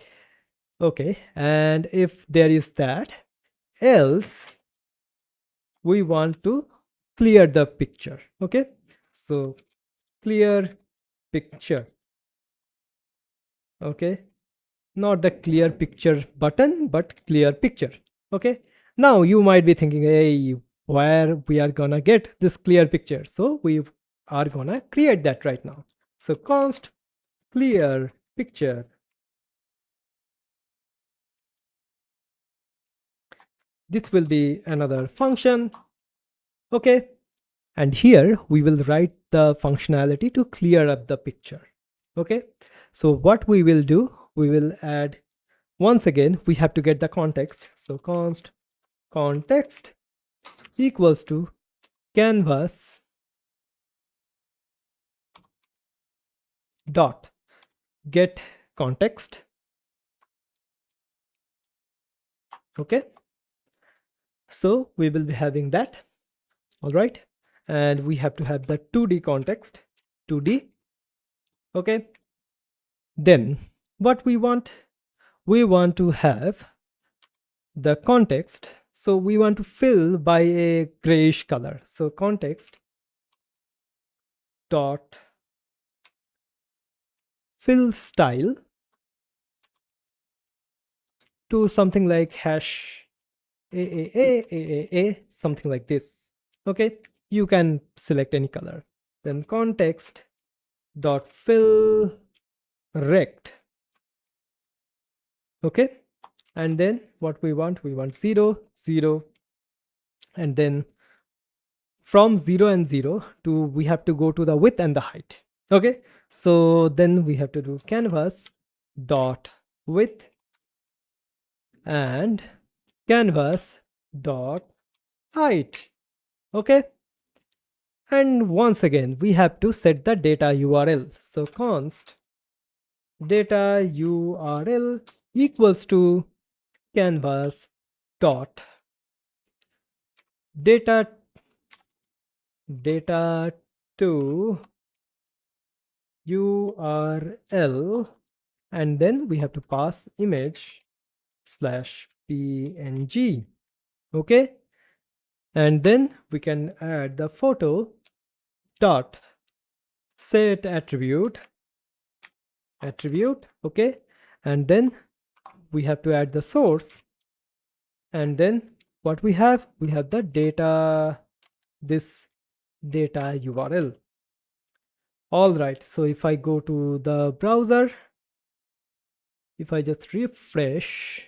and if there is that, else we want to clear the picture. Okay, so clear picture. Okay, not the clear picture button, but clear picture. Okay, now you might be thinking, hey, where we are gonna get this clear picture? So we are gonna create that right now. So const clear picture. This will be another function. Okay, and here we will write the functionality to clear up the picture. Okay, so what we will do, we will add, once again we have to get the context, so const context equals to canvas dot get context. Okay, so we will be having that. All right, and we have to have the 2D context, 2D. Okay, then what we want to have the context, so we want to fill by a grayish color, so context dot fill style to something like hash AAA, something like this. Okay, you can select any color. Then context dot fill rect. Okay, and then what we want 0 0, and then from 0 and 0 to, we have to go to the width and the height. Okay, so then we have to do canvas dot width and canvas dot height. Okay, and once again we have to set the data URL, so const data URL equals to canvas dot data to URL, and then we have to pass image slash png. Okay, and then we can add the photo dot set attribute. Okay, and then we have to add the source, and then what we have the data, this data URL. All right, so if I go to the browser, if I just refresh,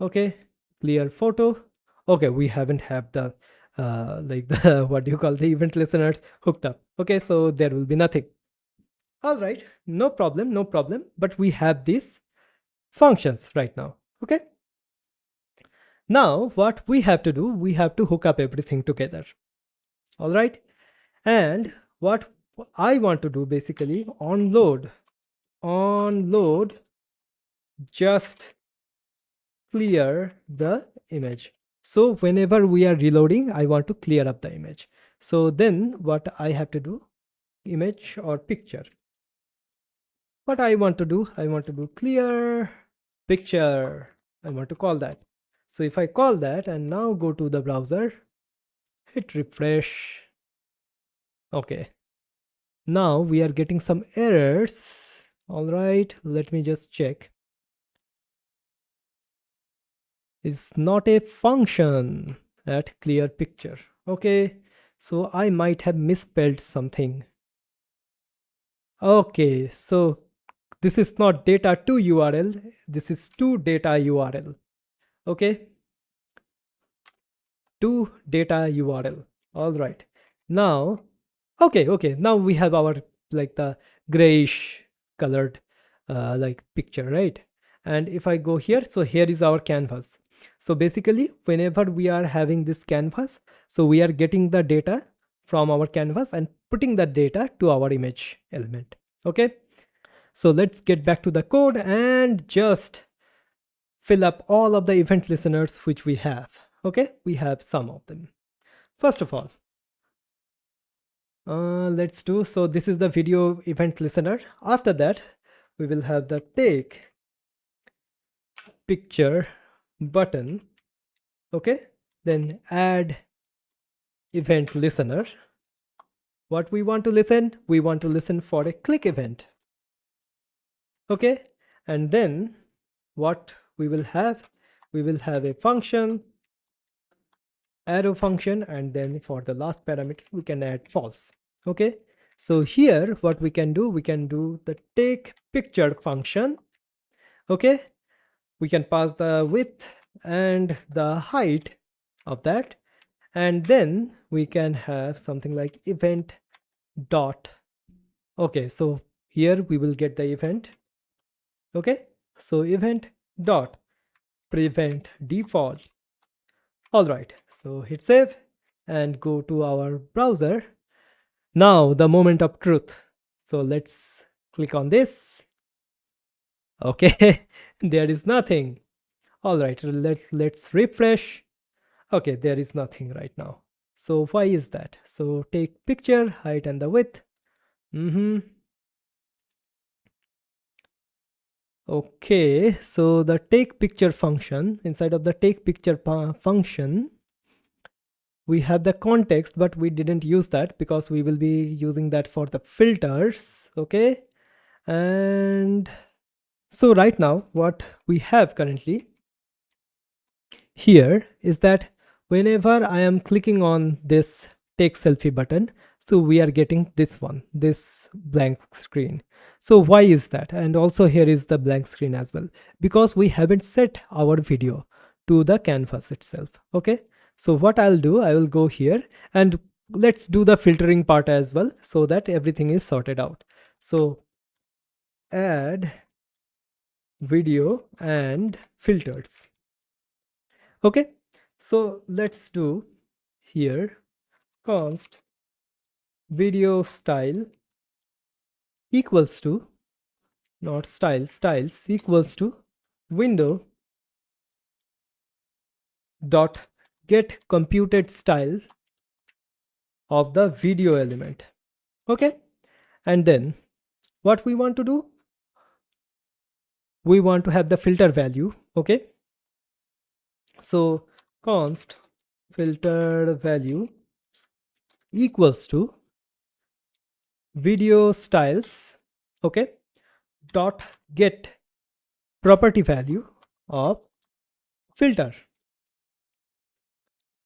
okay, clear photo. Okay, we haven't have the like the what do you call, the event listeners hooked up. Okay, so there will be nothing. All right, no problem, no problem, but we have these functions right now. Okay, now what we have to do, we have to hook up everything together. All right, and what I want to do, basically onload just clear the image. So whenever we are reloading, I want to clear up the image. So then what I have to do, image or picture. What I want to do, I want to do clear picture. I want to call that. So if I call that and now go to the browser, hit refresh. Okay. Now we are getting some errors. All right, let me just check. Is not a function at clear picture. Okay, so I might have misspelled something. Okay, so this is not data to URL, this is to data URL. Okay, to data URL. All right, now okay, now we have our like the grayish colored like picture, right? And if I go here, so here is our canvas. So basically whenever we are having this canvas, so we are getting the data from our canvas and putting that data to our image element. Okay, so let's get back to the code and just fill up all of the event listeners which we have. Okay, we have some of them. First of all, let's do, so this is the video event listener. After that we will have the take picture button. Okay, then add event listener. What we want to listen, we want to listen for a click event. Okay, and then what we will have a function, arrow function, and then for the last parameter we can add false. Okay, so here what we can do, the take picture function. Okay, we can pass the width and the height of that, and then we can have something like event dot. Okay, so here we will get the event. Okay, so event dot prevent default. All right, so hit save and go to our browser. Now the moment of truth, so let's click on this. Okay, there is nothing. All right, let's refresh. Okay, there is nothing right now. So why is that? So take picture, height and the width. Okay, so the take picture function, inside of the take picture function, we have the context, but we didn't use that because we will be using that for the filters. Okay, and so right now what we have currently here is that whenever I am clicking on this take selfie button, so we are getting this blank screen. So why is that? And also here is the blank screen as well, because we haven't set our video to the canvas itself. Okay, so what I'll do, I will go here and let's do the filtering part as well so that everything is sorted out. So add video and filters. Okay, so let's do here const video style equals to, not styles equals to window dot get computed style of the video element. Okay, and then what we want to do, we want to have the filter value. Okay, So const filter value equals to video styles, okay, dot get property value of filter.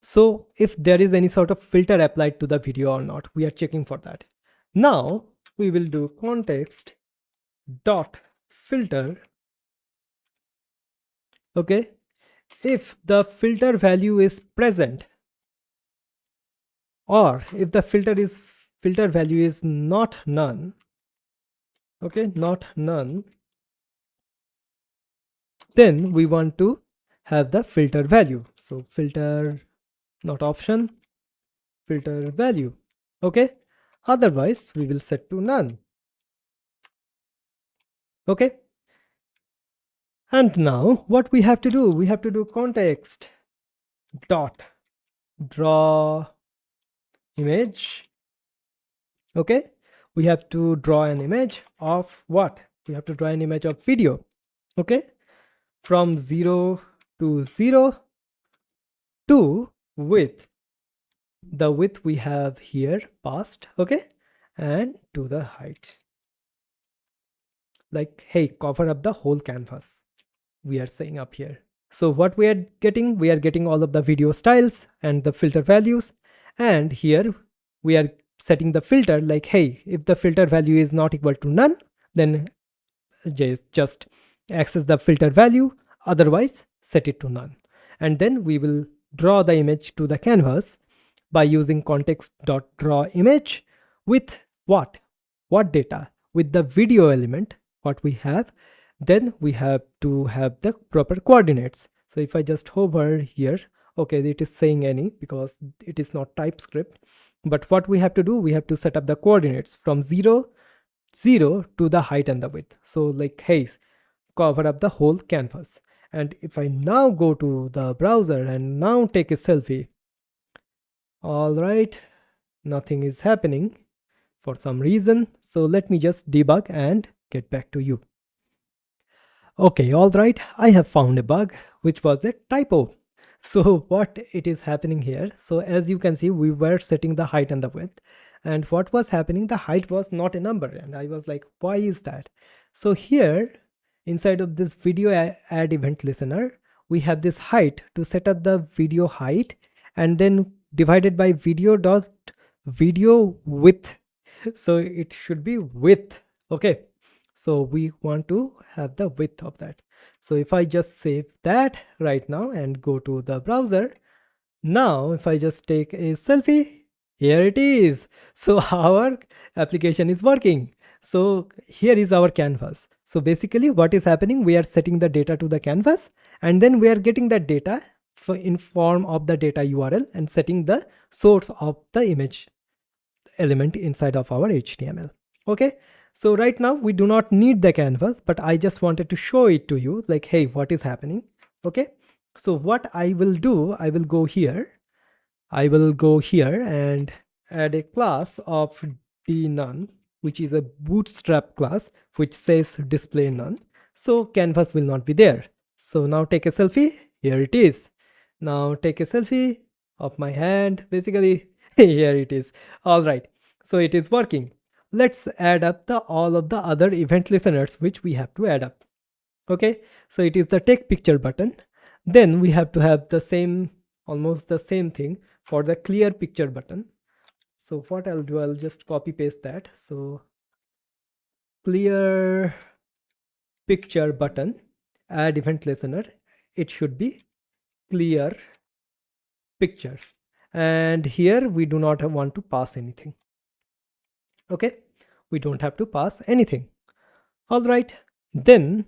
So if there is any sort of filter applied to the video or not, we are checking for that. Now we will do context dot filter, okay. If the filter value is present, or if the filter value is not none, okay, not none, then we want to have the filter value. So filter, not option, filter value, okay. Otherwise we will set to none, okay. And now what we have to do, we have to do context dot draw image, okay. We have to draw an image of what? We have to draw an image of video, okay, from 0 to 0 to width. The width we have here passed, okay, and to the height. Like, hey, cover up the whole canvas, we are saying up here. So what we are getting all of the video styles and the filter values, and here we are setting the filter like, hey, if the filter value is not equal to none, then just access the filter value, otherwise set it to none. And then we will draw the image to the canvas by using context.drawImage with what data? With the video element what we have. Then we have to have the proper coordinates. So if I just hover here, okay, it is saying any because it is not TypeScript. But what we have to do, we have to set up the coordinates from 0 to the height and the width. So like, hey, cover up the whole canvas. And if I now go to the browser and now take a selfie, all right, nothing is happening for some reason. So let me just debug and get back to you. Okay, all right, I have found a bug, which was a typo. So what it is happening here, so as you can see, we were setting the height and the width, and what was happening, the height was not a number, and I was like, why is that? So here inside of this video add event listener, we have this height to set up the video height, and then divided by video width. So it should be width, okay. So we want to have the width of that. So if I just save that right now and go to the browser, now if I just take a selfie, here it is. So our application is working. So here is our canvas. So basically what is happening, we are setting the data to the canvas, and then we are getting that data in form of the data URL and setting the source of the image element inside of our HTML. Okay, so right now we do not need the canvas, but I just wanted to show it to you like, hey, what is happening? Okay, so what I will do, I will go here and add a class of dNone, which is a bootstrap class which says display none, so canvas will not be there. So now take a selfie, here it is. Now take a selfie of my hand, basically here it is. All right, so it is working. Let's add up all of the other event listeners which we have to add up. Okay, so it is the take picture button. Then we have to have the same, almost the same thing for the clear picture button. So what I'll do, I'll just copy paste that. So clear picture button, add event listener, it should be clear picture, and here we do not want to pass anything. Okay, we don't have to pass anything. All right, then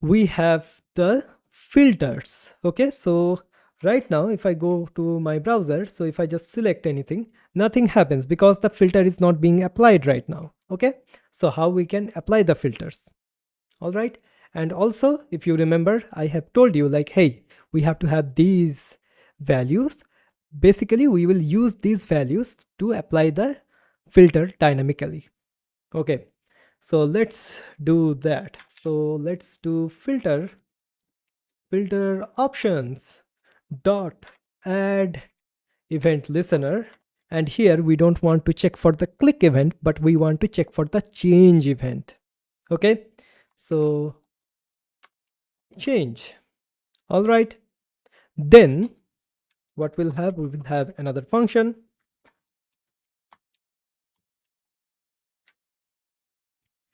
we have the filters. Okay, so right now if I go to my browser, so if I just select anything, nothing happens because the filter is not being applied right now. Okay, so how we can apply the filters? All right, and also if you remember, I have told you like, hey, we have to have these values. Basically we will use these values to apply the filter dynamically. Okay, so let's do that. So let's do filter filter options dot add event listener, and here we don't want to check for the click event, but we want to check for the change event. Okay, so change. All right, then what we'll have, we will have another function.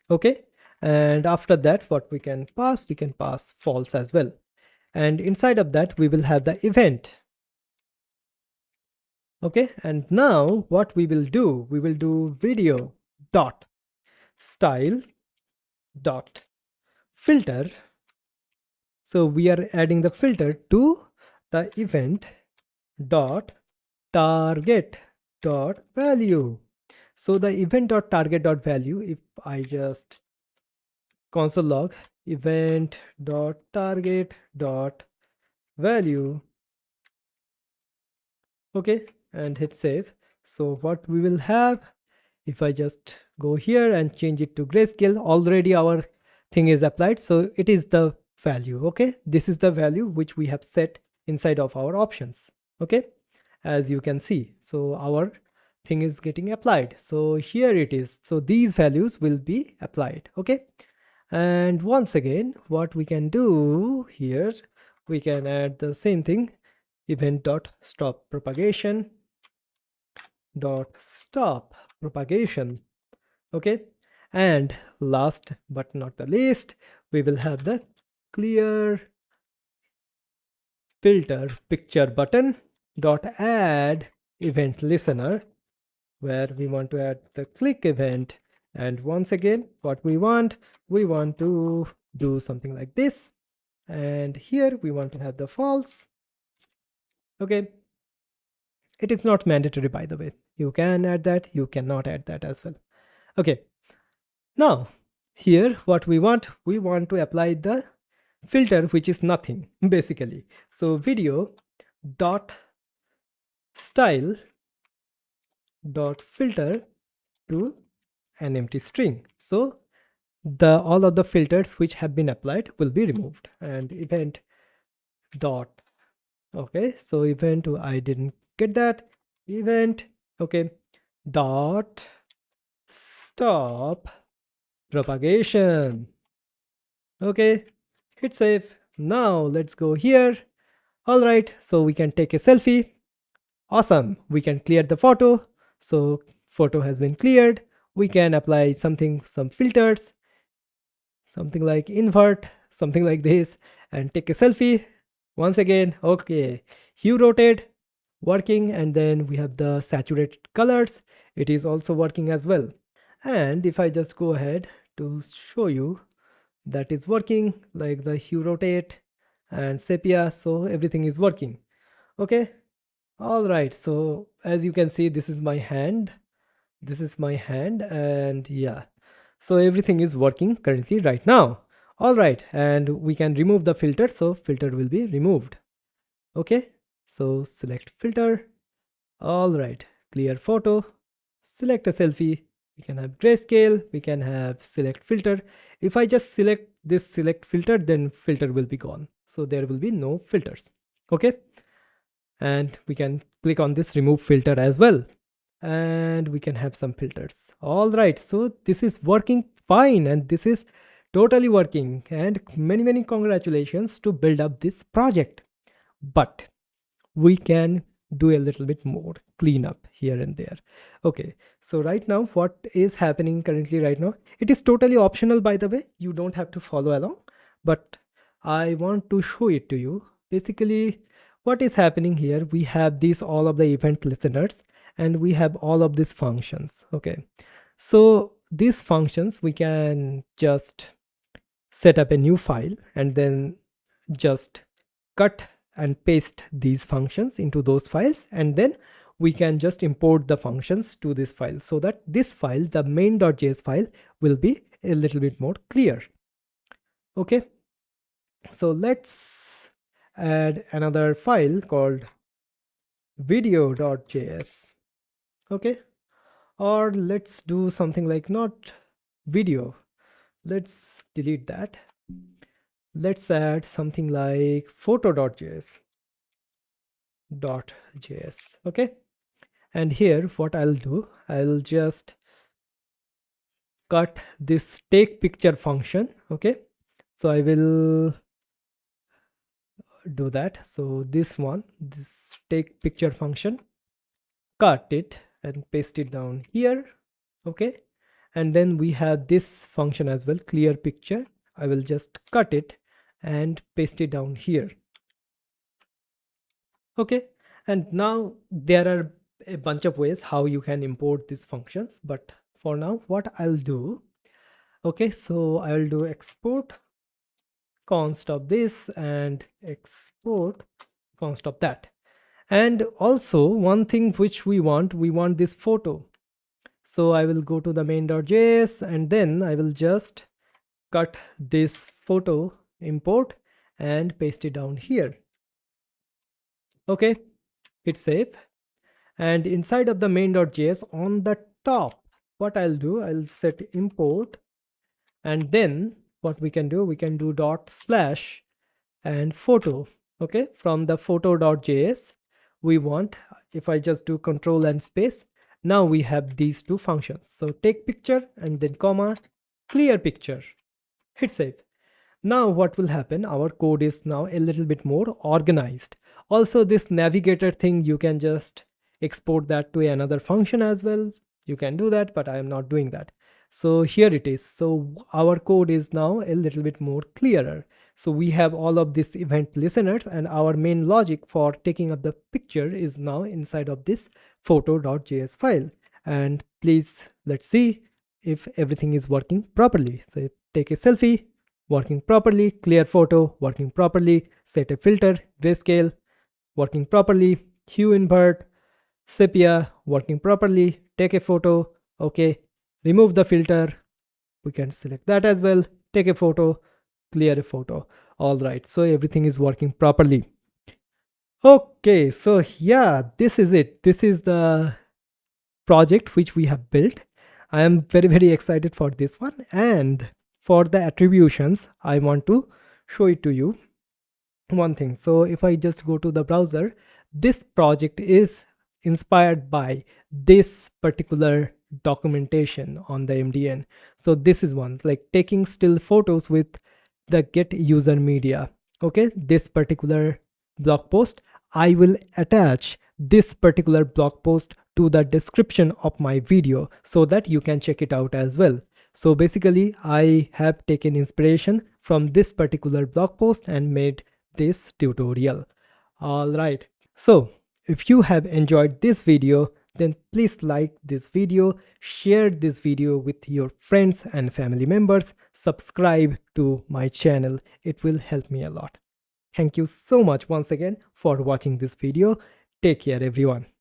Okay, and after that what we can pass false as well, and inside of that we will have the event. Okay, and now what we will do video dot style dot filter. So we are adding the filter to the event dot target dot value. So the event dot target dot value, if I just console log event dot target dot value, okay, and hit save. So what we will have, if I just go here and change it to grayscale, already our thing is applied, so it is the value. Okay, this is the value which we have set inside of our options. Okay, as you can see, so our thing is getting applied. So here it is, so these values will be applied. Okay, and once again what we can do here, we can add the same thing, event dot stop propagation dot stop propagation. Okay, and last but not the least, we will have the clear filter picture button dot add event listener, where we want to add the click event. And once again what we want to do something like this, and here we want to have the false. Okay, it is not mandatory, by the way, you can add that, you cannot add that as well. Okay, now here what we want to apply the filter which is nothing basically. So video dot style dot filter to an empty string. So the all of the filters which have been applied will be removed, and event dot, okay, so event, I didn't get that, event, okay, dot stop propagation. Okay, hit save. Now let's go here. All right, so we can take a selfie. Awesome, we can clear the photo. So photo has been cleared. We can apply some filters, something like invert, something like this, and take a selfie. Once again, okay, hue rotate, working, and then we have the saturated colors. It is also working as well. And if I just go ahead to show you, that is working, like the hue rotate and sepia, so everything is working. Okay, all right, so as you can see, this is my hand, and yeah, so everything is working currently right now. All right, and we can remove the filter, so filter will be removed. Okay, so select filter. All right, clear photo, select a selfie, we can have grayscale, we can have select filter. If I just select this select filter, then filter will be gone, so there will be no filters. Okay, and we can click on this remove filter as well, and we can have some filters. All right, so this is working fine, and this is totally working, and many congratulations to build up this project. But we can do a little bit more cleanup here and there. Okay, so right now what is happening currently right now, it is totally optional, by the way, you don't have to follow along, but I want to show it to you. Basically what is happening here, we have these all of the event listeners, and we have all of these functions. Okay, so these functions, we can just set up a new file and then just cut and paste these functions into those files, and then we can just import the functions to this file, so that this file, the main.js file, will be a little bit more clear. Okay, so let's add another file called video.js. Okay, or let's do something like not video, let's delete that, let's add something like photo.js. Okay, and here what I'll do, I'll just cut this take picture function. Okay, so I will do that. So this one, this take picture function, cut it and paste it down here. Okay, and then we have this function as well, clear picture. I will just cut it and paste it down here. Okay, and now there are a bunch of ways how you can import these functions, but for now what I'll do, okay, so I'll do export const of this and export const of that. And also one thing which we want this photo. So I will go to the main.js and then I will just cut this photo import and paste it down here. Okay, hit save. And inside of the main.js on the top, what I'll do, I'll set import, and then what we can do, we can do dot slash and photo. Okay, from the photo.js we want, if I just do control and space, now we have these two functions. So take picture and then comma clear picture, hit save. Now what will happen, our code is now a little bit more organized. Also this navigator thing, you can just export that to another function as well. You can do that, but I am not doing that. So here it is. So our code is now a little bit more clearer. So we have all of these event listeners, and our main logic for taking up the picture is now inside of this photo.js file. And please, let's see if everything is working properly. So take a selfie, working properly, clear photo, working properly, set a filter, grayscale, working properly, hue invert, sepia, working properly, take a photo, okay, remove the filter, we can select that as well, take a photo, clear a photo. All right, so everything is working properly. Okay, so yeah, this is it. This is the project which we have built. I am very excited for this one, and for the attributions I want to show it to you one thing. So if I just go to the browser, this project is inspired by this particular documentation on the MDN. So this is one, like taking still photos with the GetUserMedia. Okay, this particular blog post, I will attach this particular blog post to the description of my video so that you can check it out as well. So basically I have taken inspiration from this particular blog post and made this tutorial. All right, so if you have enjoyed this video, then please like this video, share this video with your friends and family members, subscribe to my channel. It will help me a lot. Thank you so much once again for watching this video. Take care, everyone.